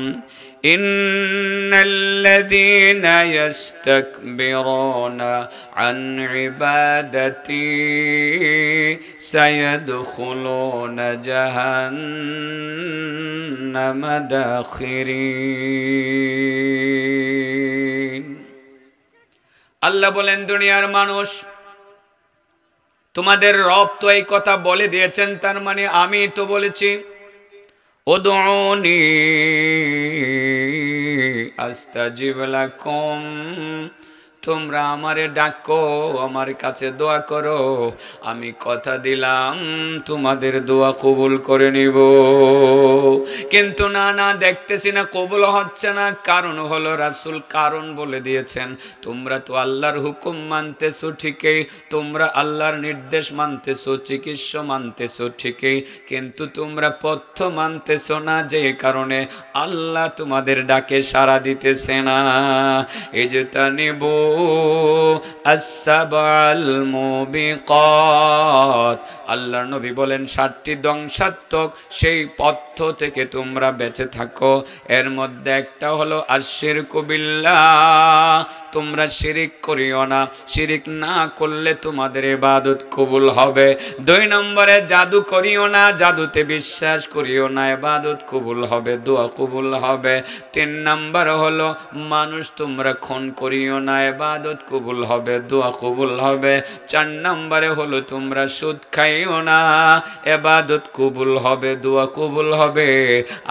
إن الذين يستكبرون عن عبادتي سيدخلون جهنم داخرين। আল্লাহ বলেন, দুনিয়ার মানুষ, তোমাদের রব তো এই কথা বলে দিয়েছেন, তার মানে আমি তো বলেছি, উদউনি আস্তাজিব লাকুম, তোমরা আমারে ডাকো, আমার কাছে দোয়া করো, আমি কথা দিলাম তোমাদের দোয়া কবুল করে নিব। কিন্তু না না, দেখতেছি না কবুল হচ্ছে না। কারণ হলো রাসূল কারণ বলে দিয়েছেন, তোমরা তো আল্লাহর হুকুম মানতেছো ঠিকই, তোমরা আল্লাহর নির্দেশ মানতেছো, চিকিৎসা মানতেছো ঠিকই, কিন্তু তোমরা পথ্য মানতেছো না, যে কারণে আল্লাহ তোমাদের ডাকে সাড়া দিতেছে না। এই যে তা নিব আসসাবাল মুবিকাত, আল্লাহর নবী বলেন 7টি ধ্বংসাত্মক সেই পথ্য থেকে তোমরা বেঁচে থাকো। এর মধ্যে একটা হলো আশশিরকু বিল্লাহ, তোমরা শিরিক করিও না, শিরিক না করলে তোমাদের ইবাদত কবুল হবে। 2 নম্বরে জাদু করিও না, জাদুতে বিশ্বাস করিও না, ইবাদত কবুল হবে, দোয়া কবুল হবে। 3 নম্বর হলো মানুষ তোমরা খুন করিও না, ইবাদত কবুল হবে, দোয়া কবুল হবে। 4 নম্বরে হলো তোমরা সুদ খাইও না, ইবাদত কবুল হবে, দোয়া কবুল হবে।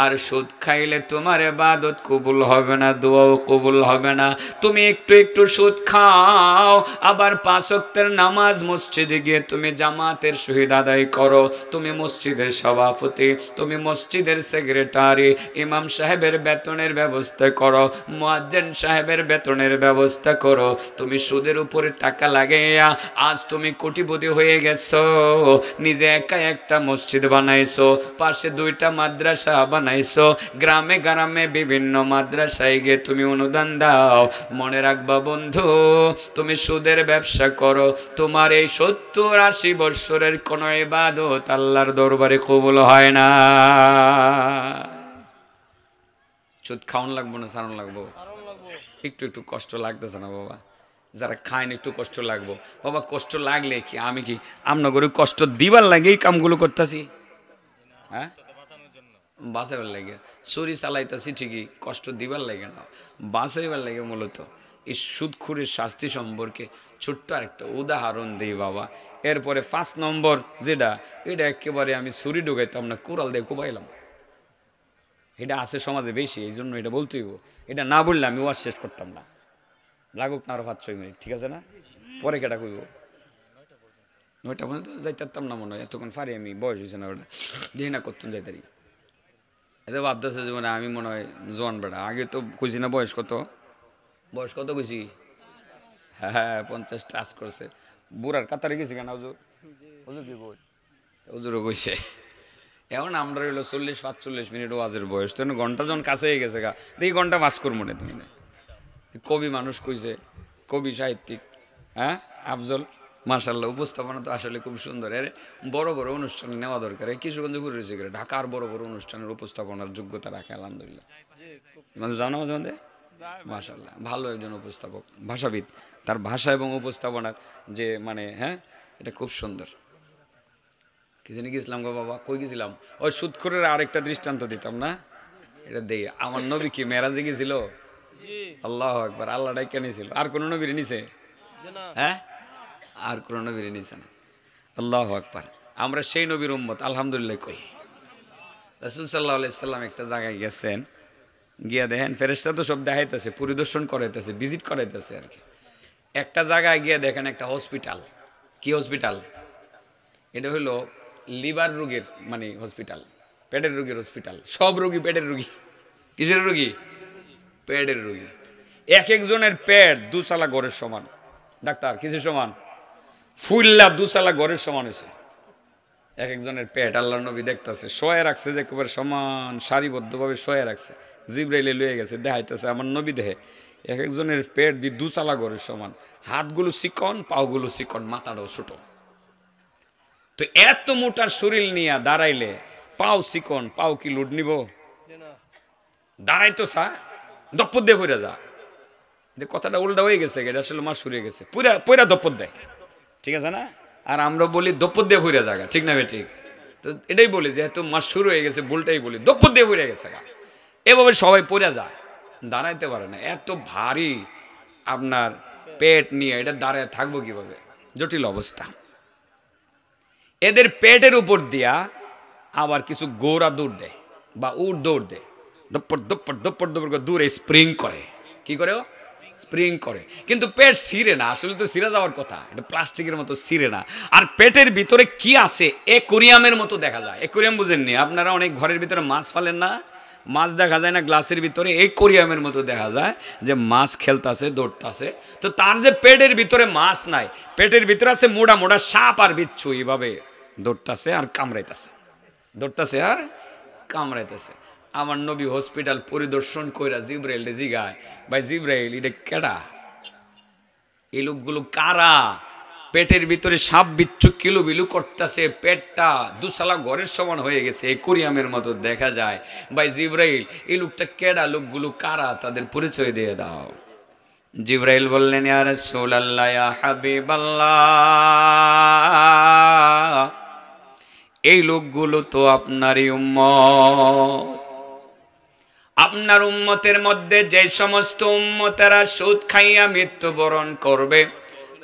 আর সুদ খাইলে তোমার ইবাদত কবুল হবে না, দোয়াও কবুল হবে না। তুমি একটু একটু সুদ খাও, আবার 5 ওয়াক্তের নামাজ মসজিদে গিয়ে তুমি জামাতের সহিত আদায় করো, তুমি মসজিদের সভাপতি, তুমি মসজিদের সেক্রেটারি, ইমাম সাহেবের বেতনের ব্যবস্থা করো, মুয়াজ্জিন সাহেবের বেতনের ব্যবস্থা করো। তুমি সুদের উপরে টাকা লাগাইয়া আজ তুমি কোটিপতি হয়ে গেছো, নিজে একা একটা মসজিদ বানাইছো, পাশে 2টা মাদ্রাসা বানাইছো, গ্রামে গ্রামে বিভিন্ন মাদ্রাসায় গিয়ে তুমি অনুদান দাও। মনে রাখবা বন্ধু, তুমি সুদের ব্যবসা করো, তোমার এই 70-80 বৎসরের কোন ইবাদত আল্লাহর দরবারে কবুল হয় না। সুদ খাওয়ান লাগবো না ছাড়ান লাগবো? একটু একটু কষ্ট লাগতেছে না বাবা? যারা খায় না একটু কষ্ট লাগবো বাবা। কষ্ট লাগলে কি আমি কি আমরা করে কষ্ট দিবার লাগে এই কামগুলো করতেছি? হ্যাঁ, বাঁচাবার লাগে চুরি চালাইতেছি ঠিকই, কষ্ট দিবার লাগে না, বাঁচাইবার লাগে। মূলত এই সুদখুরের শাস্তি সম্পর্কে ছোট্ট আরেকটা উদাহরণ দিই বাবা। এরপরে 5 নম্বর যেটা, এটা একেবারে আমি ছুরি ঢুকাইতাম না, কুড়াল দিয়ে কুবাইলাম। এটা আছে সমাজে বেশি, এই জন্য এটা বলতেই হইব। এটা না বললে আমি ওয়াজ শেষ করতাম না। লাগুক না আরো 5-6 মিনিট, ঠিক আছে না? পরে কেটা কইব? 9টা পর্যন্ত যাইতাম না মনে হয়, এতক্ষণ পারি আমি, বয়স হয়েছে না ওটা, দেখি না করতাম যাইতারি। এতে ভাবতেছে জীবনে আমি মনে হয় জোয়ান বেড়া। আগে তো কইছি না বয়স কত, বয়স কত কইছি? হ্যাঁ 50 টাচ করছে। বুড়ার কাতারে গেছি কেন হুজুর? হুজুর কি কই? হুজুরও কইছে। এখন আমরা হইলো 40-45 মিনিট ওয়াজের বয়স, তো ঘন্টা জন কাছে হয়ে গেছে গা, দেখি ঘন্টা পাস করবো না। তুমি কবি মানুষ কইছে, কবি সাহিত্যিক, হ্যাঁ আফজল, মাশাআল্লাহ উপস্থাপনা তো আসলে খুব সুন্দর। এর বড় বড় অনুষ্ঠানে নেওয়া দরকার। কিশোরগঞ্জে ঘুরে রয়েছে ঢাকার বড় বড় অনুষ্ঠানের উপস্থাপনার যোগ্যতা রাখে আলহামদুলিল্লাহ। মানে জানো মাঝে মধ্যে মাশাআল্লাহ ভালো একজন উপস্থাপক, ভাষাবিদ, তার ভাষা এবং উপস্থাপনার যে মানে হ্যাঁ এটা খুব সুন্দর। কি জানি গেছিলাম গো বাবা, কই গেছিলাম? ওই সুদখোরের আরেকটা দৃষ্টান্ত দিতাম না, এটা দেই। আমার নবী কি মেরাজে গেছিল? আল্লাহু আকবার, আল্লাহ ডাইকা নিয়েছিল। আর কোন নবীর নিছে? হ্যাঁ, আর কোন নবীর নিছে না। আল্লাহু আকবার, আমরা সেই নবীর উম্মত আলহামদুলিল্লাহ। কই রাসূল সাল্লাল্লাহু আলাইহি সাল্লাম একটা জায়গায় গেছেন, গিয়া দেখেন ফেরেশতা তো সব দেখাইতেছে, পরিদর্শন করাইতেছে, ভিজিট করাইতেছে আর কি। একটা জায়গায় গিয়ে দেখেন একটা হসপিটাল। কি হসপিটাল? এটা হলো লিভার রোগের মানে হসপিটাল, পেটের রোগের হসপিটাল। সব রোগী পেটের রোগী। কিসের রোগী? পেটের রোগী। এক একজনের পেট দুসালা ঘরের সমান। ডাক্তার কিসের সমান? ফুল্লা দুসালা ঘরের সমান হয়েছে এক একজনের পেট। আল্লাহর নবী দেখতেছে, শোয়ে রাখছে যে একেবারে সমান সারিবদ্ধভাবে শোয়ে রাখছে। জিব্রাইলে লয়ে গেছে, দেখাইতেছে আমার নবী দেহে এক একজনের পেট দিয়ে দুচালা ঘরের সমান। হাতগুলো চিকন, পাওগুলো চিকন, মাথাটাও ছোট। তো এত মোটার শরীর নিয়ে দাঁড়াইলে পাও চিকন, পাও কি লুট নিব? দাঁড়াইতো সা দপ্পর দিয়ে পড়ে যা। কথাটা উল্টা হয়ে গেছে, এটা আসলে মাস সরিয়ে গেছে, পুরা পয়রা দপ্পর দেয়। ঠিক আছে না? আর আমরা বলি দপ্পর দিয়ে পড়ে জায়গা, ঠিক না? ঠিক। তো এটাই বলি যেহেতু মাস শুরু হয়ে গেছে, ভুলটাই বলি, দপ্পর দিয়ে পড়ে গেছে গা। এভাবে সবাই পড়ে যায়, দাঁড়াইতে পারে না। এত ভারী আপনার পেট নিয়ে এটা দাঁড়ায় থাকবো কিভাবে? জটিল অবস্থা। এদের পেটের উপর দিয়া আবার কিছু গোড়া দৌড় দেয় বা উট দৌড় দেয়, দপ্পর দপ্পর দপ্পর দপ্পর করে দূরে স্প্রিং করে। কি করে? স্প্রিং করে। কিন্তু পেট ছিঁড়ে না, আসলে তো ছিঁড়ে যাওয়ার কথা, এটা প্লাস্টিকের মতো ছিঁড়ে না। আর পেটের ভিতরে কি আছে অ্যাকোরিয়ামের মতো দেখা যায়। অ্যাকোরিয়াম বুঝেননি আপনারা? অনেক ঘরের ভিতরে মাছ ফালেন না, মাছ দেখা যায় না গ্লাসের ভিতরে, অ্যাকোরিয়ামের মতো দেখা যায় যে মাছ খেলতেছে, দৌড়তাছে। তো তার যে পেটের ভিতরে মাছ নাই, পেটের ভিতরে আছে মোটা মোটা সাপ আর বিচ্ছু, এইভাবে দৌড়তাছে আর কামড়াইতেছে, দৌড়তাছে আর কামড়াইতেছে। আমার নবী হসপিটাল পরিদর্শন কইরা জিব্রাইল জিগায়, ভাই জিব্রাইল এটা কেডা? এই লোকগুলো কারা? পেটের ভিতরে সাপ বিচ্ছু কিলো বিলু করতেছে, পেটটা দুসালা ঘরের সমান হয়ে গেছে, অ্যাকোরিয়ামের মতো দেখা যায়। ভাই জিব্রাইল এই লোকটা কেডা? লোকগুলো কারা? তাদের পরিচয় দিয়ে দাও। জিব্রাইল বললেন, ইয়া রাসূলুল্লাহ, ইয়া হাবিবাল্লাহ, এই লোকগুলো তো আপনারই উম্মত। আপনার উম্মতের মধ্যে যে সমস্ত উম্মতেরা সুদ খাইয়া মৃত্যুবরণ করবে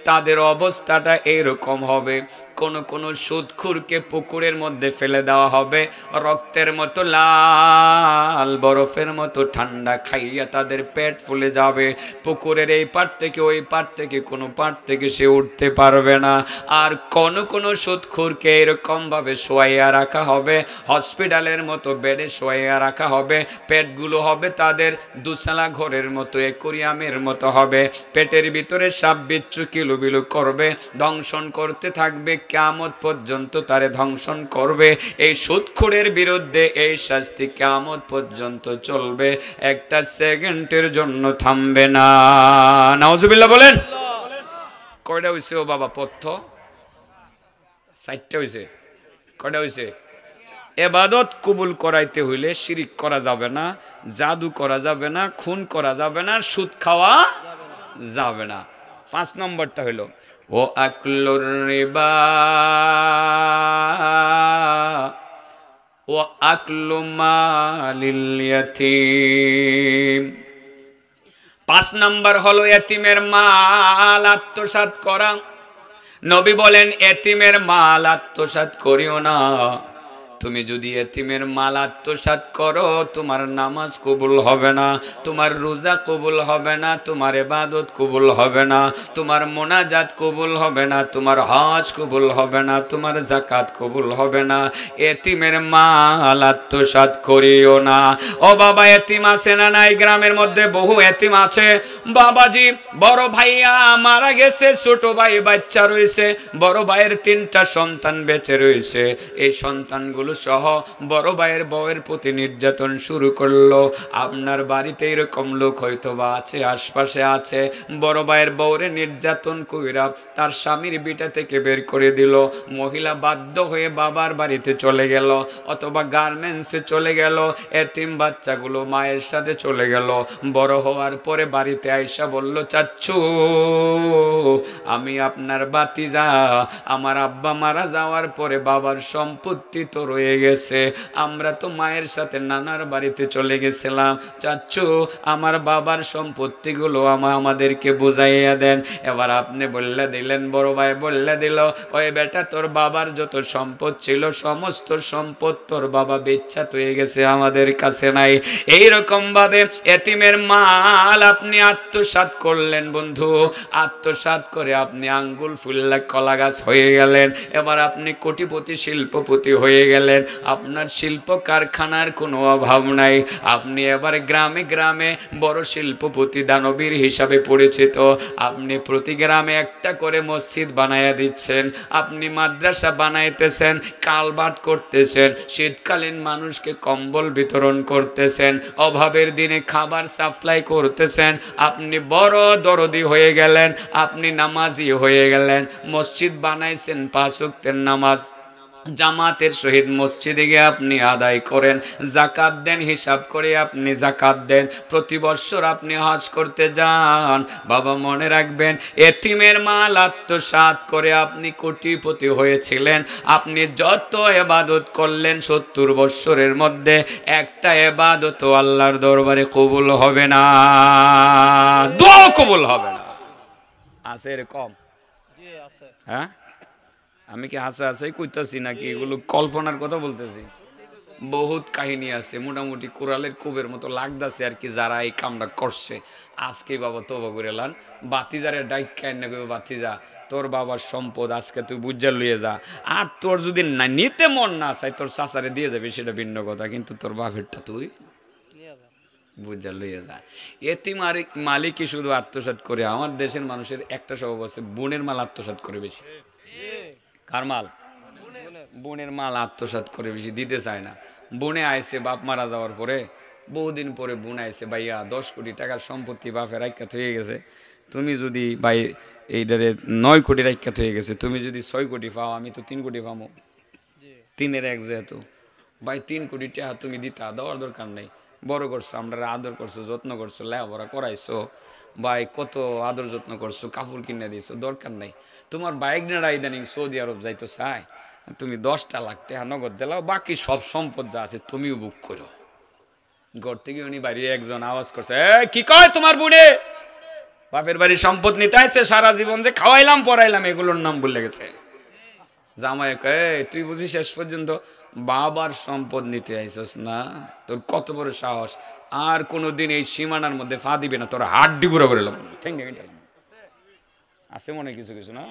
তাদের অবস্থাটা এরকম হবে। কোন কোন সুদখুরকে পুকুরের মধ্যে ফেলে দেওয়া হবে, রক্তের মতো লাল, বরফের মতো ঠান্ডা খাইয়া তাদের পেট ফুলে যাবে। পুকুরের এই পার থেকে ওই পার থেকে কোনো পার থেকে সে উঠতে পারবে না। আর কোন কোন সুদখুরকে এরকম ভাবে শোয়াইয়া রাখা হবে, হসপিটালের মতো বেডে শোয়াইয়া রাখা হবে। পেটগুলো হবে তাদের দুসালা ঘরের মতো, অ্যাকোরিয়ামের মতো হবে। পেটের ভিতরে সাপ বিচ্ছু কিলুবিলু করবে, দংশন করতে থাকবে, কিয়ামত পর্যন্ত তারে ধ্বংসন করবে। এই সুদখোরের বিরুদ্ধে এই শাস্তি কিয়ামত পর্যন্ত চলবে, একটা সেকেন্ডের জন্য থামবে না। নাউজুবিল্লাহ বলেন। কয়টা হইছে ও বাবা? পথ্য 4টা হইছে। কয়টা হইছে? এবাদত কবুল করাইতে হইলে শিরিক করা যাবে না, জাদু করা যাবে না, খুন করা যাবে না, সুদ খাওয়া যাবে না। 5 নম্বরটা হইল ও আকলুর রিবা, ও আকলু মালিল ইয়াতীম। 5 নম্বর হলো এতিমের মাল আত্মসাৎ করা। নবী বলেন এতিমের মাল আত্মসাৎ করিও না। তুমি যদি এতিমের মাল আত্মসাৎ করো, তোমার নামাজ কবুল হবে না, তোমার রোজা কবুল হবে না, তোমার ইবাদত কবুল হবে না, তোমার মোনাজাত কবুল হবে না, তোমার হজ কবুল হবে না, তোমার যাকাত কবুল হবে না। এতিমের মাল আত্মসাৎ করিও না। ও বাবা, এতিম আছে না নাই? গ্রামের মধ্যে বহু এতিম আছে। বাবাজি, বড় ভাইয়া মারা গেছে, ছোট ভাই বাচ্চা রয়েছে, বড় ভাইয়ের 3টা সন্তান বেঁচে রয়েছে। এই সন্তানগুলো সহ বড় ভাইয়ের বউয়ের প্রতি নির্যাতন শুরু করলো। আপনার বাড়িতে এরকম লোক হয়তো বা আছে, আশপাশে আছে। বড় ভাইয়ের বউরে নির্যাতন কইরা তার স্বামীর বিটা থেকে বের করে দিল। মহিলা বাধ্য হয়ে বাবার বাড়িতে চলে গেল অথবা গার্মেন্টসে চলে গেল। এতিম বাচ্চাগুলো মায়ের সাথে চলে গেল। বড় হওয়ার পরে বাড়িতে আইসা বলল, চাচ্ছু আমি আপনার বাতিজা, আমার আব্বা মারা যাওয়ার পরে বাবার সম্পত্তি তো রয়ে হয়ে গেছে। আমরা তো মায়ের সাথে নানার বাড়িতে চলে গেছিলাম, চাচ্চু আমার বাবার সম্পত্তিগুলো আমাদেরকে বুঝাইয়া দেন। এবার আপনি বললে দিলেন, বড় ভাই বললে দিল, ওই বেটা তোর বাবার যত সম্পদ ছিল সমস্ত সম্পদ তোর বাবা বেচ্ছা হয়ে গেছে, আমাদের কাছে নাই। এইরকম ভাবে এতিমের মাল আপনি আত্মসাৎ করলেন বন্ধু, আত্মসাৎ করে আপনি আঙ্গুল ফুল্লা কলা গাছ হয়ে গেলেন। এবার আপনি কোটিপতি শিল্পপতি হয়ে গেলেন, আপনার শিল্প কারখানার কোনো অভাব নাই। আপনি এবার গ্রামে গ্রামে বড় শিল্পপতি দানবীর হিসাবে পরিচিত। আপনি প্রতি গ্রামে একটা করে মসজিদ বানাইয়া দিচ্ছেন, আপনি মাদ্রাসা বানাইতেছেন, কালবাট করতেছেন, শীতকালীন মানুষকে কম্বল বিতরণ করতেছেন, অভাবের দিনে খাবার সাপ্লাই করতেছেন। আপনি বড় দরদি হয়ে গেলেন, আপনি নামাজি হয়ে গেলেন, মসজিদ বানাইছেন, 5 ওয়াক্তের নামাজ জামাতের সহিত মসজিদে গিয়ে আপনি আদায় করেন, যাকাত দেন, হিসাব করে আপনি যাকাত দেন, প্রতি বছর আপনি হজ করতে যান। বাবা মনে রাখবেন, এতিমের মাল আত্মসাৎ করে আপনি কোটিপতি হয়েছিলেন। আপনি যত ইবাদত করলেন 70 বছরের মধ্যে একটা ইবাদত আল্লাহর দরবারে কবুল হবে না, দোয়া কবুল হবে না। আছে এরকম? হ্যাঁ, আমি কি হাসা হাসাই কইতাছি নাকি এগুলো কল্পনার কথা বলতেছি? বহুত কাহিনী আছে, মোটামুটি কোরালের কুবের মতো লাগতেছে আর কি, যারা এই কামটা করছে। আজকে বাবা তওবা করে লান, বাতিজারে ডাইক খাই না কইবে, বাতিজা তোর বাবার সম্পদ আজকে তুই বুঝা লইয়ে যা, আর তোর যদি না নিতে মন না চাই তোর চাচারে দিয়ে যাবে সেটা ভিন্ন কথা, কিন্তু তোর বাপেরটা তুই বুঝা লইয়ে যা। এতিম মালিকই শুধু আত্মসাৎ করে। আমার দেশের মানুষের একটা স্বভাব আছে, বোনের মাল আত্মসাৎ করে বেশি। কার মাল? বোনের মাল আত্মসাৎ করে বেশি, দিতে চায় না। বোনে আইছে বাপ মারা যাওয়ার পরে, বহুদিন পরে বোন আইছে, ভাইয়া 10 কোটি টাকার সম্পত্তি বাপের রাইখ্যাত হয়ে গেছে, তুমি যদি ভাই এইটারে 9 কোটি রাইখ্যাত হয়ে গেছে, তুমি যদি 6 কোটি পাও, আমি তো 3 কোটি পাবো, 3-এর 1 যেহেতু, ভাই 3 কোটি টাকা তুমি দিতা, দেওয়ার দরকার নেই। বড় করছো, আমরা আদর করছো, যত্ন করছো, লেখাপড়া করাইছো, ভাই কত আদর যত্ন করছো, কাপড় কিনে দিয়েছো, দরকার নাই। তোমার বাইক নেড়া ইদানিং সৌদি আরব যাইতো চাই, তুমি 10টা লাখ টাকা নগদ দিলাও, বাকি সব সম্পদ যা আছে তুমিও বুক করো। ঘর থেকে উনি বাড়ি একজন আওয়াজ করছে, কি কয় তোমার বুড়ে? বাপের বাড়ির সম্পদ নিতে আসছে, সারা জীবন যে খাওয়াইলাম পড়াইলাম এগুলোর নাম ভুলে গেছে। জামাই কয়, তুই বুঝি শেষ পর্যন্ত বাবার সম্পদ নিতে আইসস না? তোর কত বড় সাহস! আর কোনোদিন এই সীমানার মধ্যে ফা দিবে না, তোর হাড্ডি গুঁড়ো করে আছে মনে কিছু কিছু না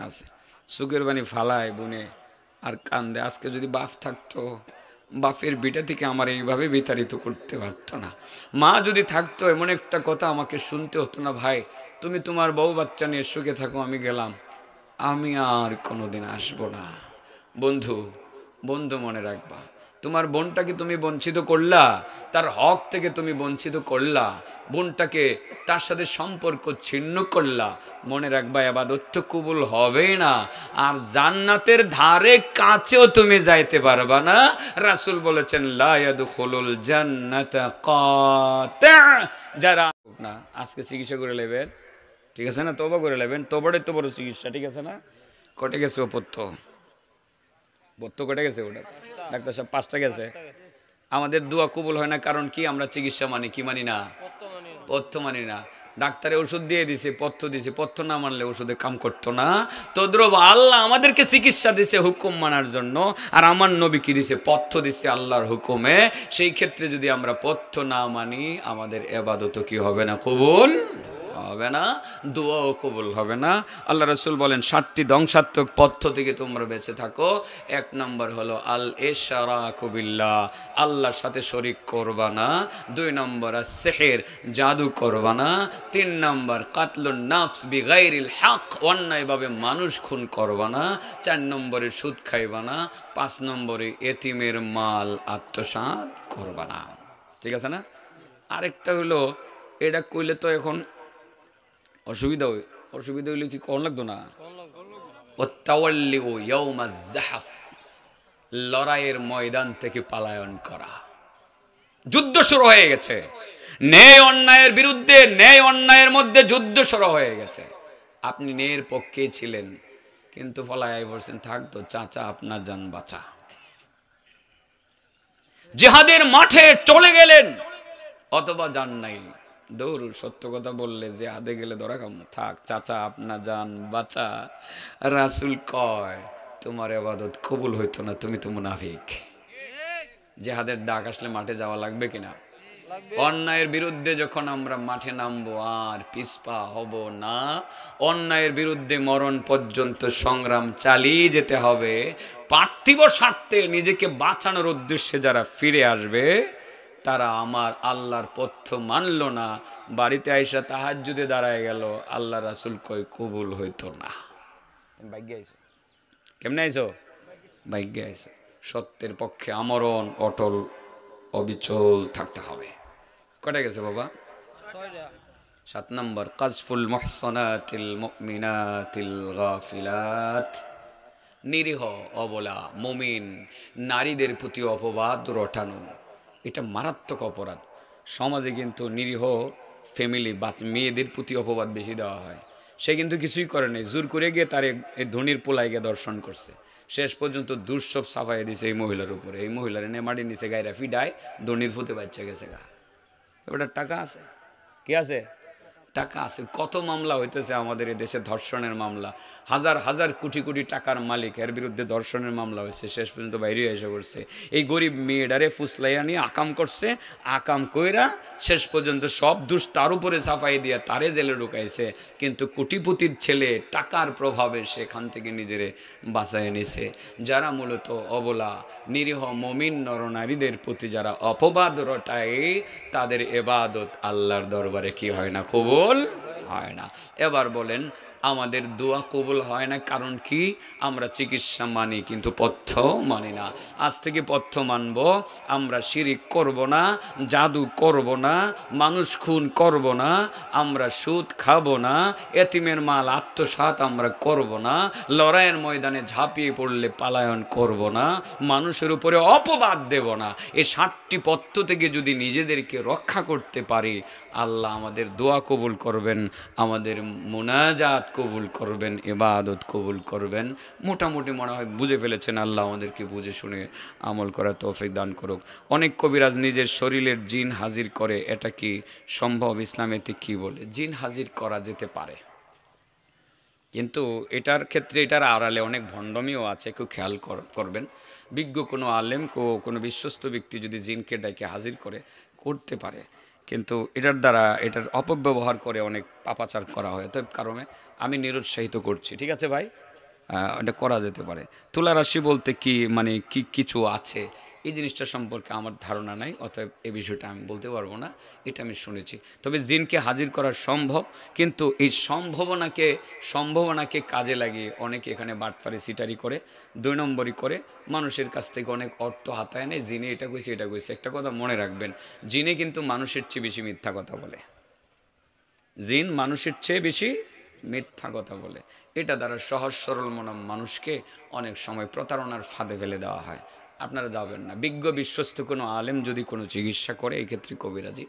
আছে। সুখের বাণী ফালায় বুনে আর কান্দে। আজকে যদি বাপ থাকতো, বাপের বিটা থেকে আমার এইভাবে বিতাড়িত করতে পারতো না। মা যদি থাকতো, এমন একটা কথা আমাকে শুনতে হতো না, ভাই তুমি তোমার বউ বাচ্চা নিয়ে সুখে থাকো, আমি গেলাম, আমি আর কোনোদিন আসবো না। বন্ধু, বন্ধু মনে রাখবা, তোমার বোনটাকে তুমি বঞ্চিত করলা, তার হক থেকে তুমি বঞ্চিত করলা, বোনটাকে তার সাথে সম্পর্ক ছিন্ন করলা, মনে রাখবা ইবাদত তো কবুল হবে না, আর জান্নাতের ধারে কাছেও তুমি যাইতে পারবা না। রাসূল বলেছেন, লা ইয়াদখুলুল জান্নাতা কাতি'। যারা না আজকে চিকিৎসা করে নেবেন, ঠিক আছে না, তওবা করে নেবেন, তওবাটাই তো বড় চিকিৎসা, ঠিক আছে না? কটে গেছে ও পথ্য, কটে গেছে ওটা, ডাক্তার সাহেব 5টা গেছে। আমাদের দোয়া কবুল হয় না, কারণ কি? আমরা চিকিৎসা মানি কি মানি না? পথ্য মানি না। ডাক্তারে ওষুধ দিয়ে দিছে, পথ্য দিছে, পথ্য না মানলে ওষুধে কাম করতো না। তদ্রুপ আল্লাহ আমাদেরকে চিকিৎসা দিছে হুকুম মানার জন্য, আর আমার নবী কি দিছে? পথ্য দিছে আল্লাহর হুকুমে। সেই ক্ষেত্রে যদি আমরা পথ্য না মানি, আমাদের ইবাদত কি হবে না? কবুল হবে না, দোয়াও কবুল হবে না। আল্লাহ রাসূল বলেন 7টি ধ্বংসাত্মক পথ্য থেকে তোমরা বেঁচে থাকো। 1 নম্বর হলো আল ইশরাকু বিল্লাহ, আল্লাহর সাথে শরীক করবা না। 2 নম্বর সিহর, জাদু করবা না। 3 নম্বর কাতলুন নাফস বিগাইরিল হক, অন্যায়ভাবে মানুষ খুন করবা না। 4 নম্বরে সুদ খাইবা না। 5 নম্বরে এতিমের মাল আত্মসাৎ করবা না। ঠিক আছে না? আরেকটা হলো, এটা কইলে তো এখন অসুবিধা হইলে কি কোন লাগতো না? লড়াইয়ের ময়দান থেকে পালায়ন করা। যুদ্ধ শুরু হয়ে গেছে, ন্যায় অন্যায়ের বিরুদ্ধে, ন্যায় অন্যায়ের মধ্যে যুদ্ধ শুরু হয়ে গেছে। আপনি ন্যায়ের পক্ষে ছিলেন, কিন্তু পলায় পড়ছেন, থাকতো চাচা আপনার জান বাঁচা, জিহাদের মাঠে চলে গেলেন অথবা যান নাই, দৌড়। সত্য কথা বললে যে হাতে গেলে ধরা খাম, থাক চাচা আপনা যান বাঁচা। রাসূল কয় তোমার ইবাদত কবুল হইতো না, তুমি তো মুনাফিক। জিহাদের ডাক আসলে মাঠে যাওয়া লাগবে কিনা? অন্যায়ের বিরুদ্ধে যখন আমরা মাঠে নামবো আর পিছপা হব না। অন্যায়ের বিরুদ্ধে মরণ পর্যন্ত সংগ্রাম চালিয়ে যেতে হবে। পার্থিব স্বার্থে নিজেকে বাঁচানোর উদ্দেশ্যে যারা ফিরে আসবে তারা আমার আল্লাহর পথ্য মানল না, বাড়িতে আইসা তাহাজ্জুদে দাঁড়ায় গেল, আল্লাহ রাসূল কই কবুল হইতো না। ভাগ্যে আইছো, কেমনে আইছো? ভাগ্যে আইছো। সত্যের পক্ষে আমরণ অটল অবিচল থাকতে হবে। কটা গেছে বাবা? 7 নম্বর, কাজফুল মুহসানাতিল মুমিনাতিল গাফিলাত। নিরীহ অবলা মুমিন নারীদের প্রতি অপবাদ রটানো, এটা মারাত্মক অপরাধ। সমাজে কিন্তু নিরীহ ফ্যামিলি বা মেয়েদের প্রতি অপবাদ বেশি দেওয়া হয়। সে কিন্তু কিছুই করে নাই, জোর করে গিয়ে তার এই ধনির পোলায় গিয়ে দর্শন করছে, শেষ পর্যন্ত দুঃসব সাফাই দিছে এই মহিলার উপরে। এই মহিলার এনে মাটির নিচে গায়রা ফিডায় ধনির ফুতে বাচ্চা গেছে গা। ওটা টাকা আছে, কি আছে? টাকা আছে। কত মামলা হইতেছে আমাদের এই দেশে, ধর্ষণের মামলা। হাজার হাজার কোটি কোটি টাকার মালিক, এর বিরুদ্ধে ধর্ষণের মামলা হয়েছে, শেষ পর্যন্ত বাইরে এসে পড়ছে। এই গরিব মেয়েটারে ফুসলাইয়া নিয়ে আকাম করছে, আকাম কইরা শেষ পর্যন্ত সব দোষ তার উপরে চাপাই দিয়া তারে জেলে ঢুকাইছে। কিন্তু কোটিপতির ছেলে টাকার প্রভাবে সেখান থেকে নিজেরে বাঁচায় নিছে। যারা মূলত অবলা নিরীহ মমিন নরনারীদের প্রতি যারা অপবাদ রটায়, তাদের এবাদত আল্লাহর দরবারে কি হয় না? কবুল হয় না। এবার বলেন আমাদের দোয়া কবুল হয় না কারণ কি? আমরা চিকিৎসা মানি কিন্তু পথ্য মানি না। আজ থেকে পথ্য মানব, আমরা শিরিক করব না, জাদু করব না, মানুষ খুন করব না, আমরা সুদ খাবো না, এতিমের মাল আত্মসাৎ আমরা করব না, লড়াইয়ের ময়দানে ঝাঁপিয়ে পড়লে পালায়ন করব না, মানুষের উপরে অপবাদ দেব না। এই 7টি পথ্য থেকে যদি নিজেদেরকে রক্ষা করতে পারি, আল্লাহ আমাদের দোয়া কবুল করবেন, আমাদের মুনাজাত কবুল করবেন, ইবাদত কবুল করবেন। মোটামুটি মনে হয় বুঝে ফেলেছেন। আল্লাহ আমাদেরকে বুঝে শুনে আমল করার তৌফিক দান করুক। অনেক কবিরাজ নিজের শরীরের জিন হাজির করে, এটা কি সম্ভব? ইসলামেতে কি বলে? জিন হাজির করা যেতে পারে, কিন্তু এটার ক্ষেত্রে এটার আড়ালে অনেক ভণ্ডামিও আছে, একটু খেয়াল করবেন। বিজ্ঞ কোনো আলেম কোনো বিশ্বস্ত ব্যক্তি যদি জিনকে ডাকে হাজির করতে পারে, কিন্তু এটার দ্বারা এটার অপব্যবহার করে অনেক পাপাচার করা হয়। তো কারণে আমি নিরুৎসাহিত করছি, ঠিক আছে ভাই? এটা করা যেতে পারে। তুলা রাশি বলতে কি মানে কি কিছু আছে, এই জিনিসটা সম্পর্কে আমার ধারণা নাই, অতএব এই বিষয়টা আমি বলতে পারবো না। এটা আমি শুনেছি। তবে জিনকে হাজির করা সম্ভব, কিন্তু এই সম্ভাবনাকে কাজে লাগিয়ে অনেকে এখানে বাটফারি সিটারি করে, 2 নম্বরই করে, মানুষের কাছ থেকে অনেক অর্থ হাতায় নেয়। জিনে এটা কইছে এটা কইছে। একটা কথা মনে রাখবেন, জিনে কিন্তু মানুষের চেয়ে বেশি মিথ্যা কথা বলে। জিন মানুষের চেয়ে বেশি মিথ্যা কথা বলে। এটা দ্বারা সহজ সরল মনা মানুষকে অনেক সময় প্রতারণার ফাঁদে ফেলে দেওয়া হয়। আপনারা যাবেন না। বিজ্ঞ বিশ্বস্ত কোনো আলেম যদি কোনো চিকিৎসা করে, এই ক্ষেত্রে কবিরাজি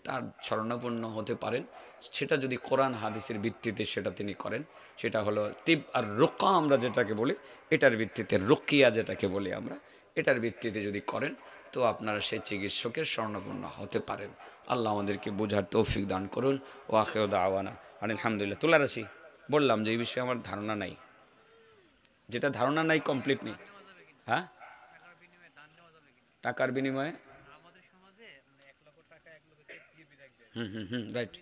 তার শরণাপন্ন হতে পারেন। সেটা যদি কোরআন হাদিসের ভিত্তিতে সেটা তিনি করেন, সেটা হলো তিব আর রুকা আমরা যেটাকে বলি, এটার ভিত্তিতে রুকিয়া যেটাকে বলি আমরা, এটার ভিত্তিতে যদি করেন তো আপনারা সেই চিকিৎসকের শরণাপন্ন হতে পারেন। আল্লাহ আমাদেরকে বোঝার তৌফিক দান করুন। ও আখির দাওয়ানা আলহামদুলিল্লাহ। তুলা রাশি বললাম যে এই বিষয়ে আমার ধারণা নাই, যেটা ধারণা নাই কমপ্লিট নেই। হ্যাঁ, টাকার বিনিময়ে রাইট।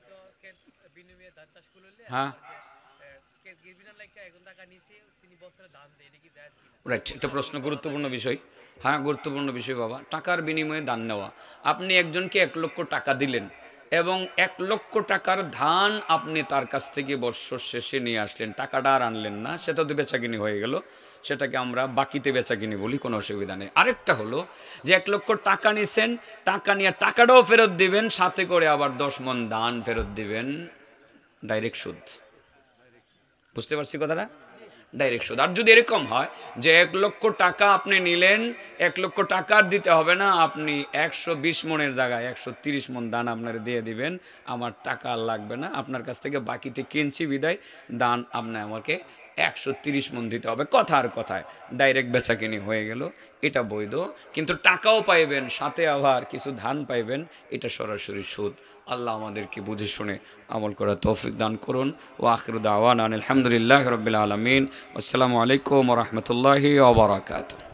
হ্যাঁ রাইট, একটা প্রশ্ন, গুরুত্বপূর্ণ বিষয়। হ্যাঁ গুরুত্বপূর্ণ বিষয় বাবা। টাকার বিনিময়ে দান নেওয়া। আপনি একজনকে 1 লক্ষ টাকা দিলেন এবং 1 লক্ষ টাকার ধান আপনি তার কাছ থেকে বৎসর শেষে নিয়ে আসলেন, টাকাটা আর আনলেন না, সেটা তো বেচাকিনি হয়ে গেল, সেটাকে আমরা বাকিতে বেচাকিনি বলি, কোনো অসুবিধা নেই। আরেকটা হলো যে 1 লক্ষ টাকা নিছেন, টাকা নিয়ে টাকাটাও ফেরত দিবেন, সাথে করে আবার 10 মণ ধান ফেরত দিবেন, ডাইরেক্ট সুদ। বুঝতে পারছি কথাটা? ডাইরেক্ট সুদ। আর যদি এরকম হয় যে 1 লক্ষ টাকা আপনি নিলেন, 1 লক্ষ টাকা আর দিতে হবে না, আপনি 120 মণের জায়গায় 130 মণ দান আপনার দিয়ে দিবেন, আমার টাকা আর লাগবে না, আপনার কাছ থেকে বাকিতে কিনছি বিদায়, দান আপনি আমাকে 130 মণ দিতে হবে, কথার কথায় ডাইরেক্ট বেচাকিনি হয়ে গেল, এটা বৈধ। কিন্তু টাকাও পাইবেন, সাথে আবার কিছু ধান পাইবেন, এটা সরাসরি সুদ। আল্লাহ আমাদেরকে বুঝে শুনে আমল করার তৌফিক দান করুন। ও আখিরু দাওয়ানা আলহামদুলিল্লাহি রাব্বিল আলামিন। আসসালামু আলাইকুম ওয়া রাহমাতুল্লাহি ওয়া বারাকাতুহু।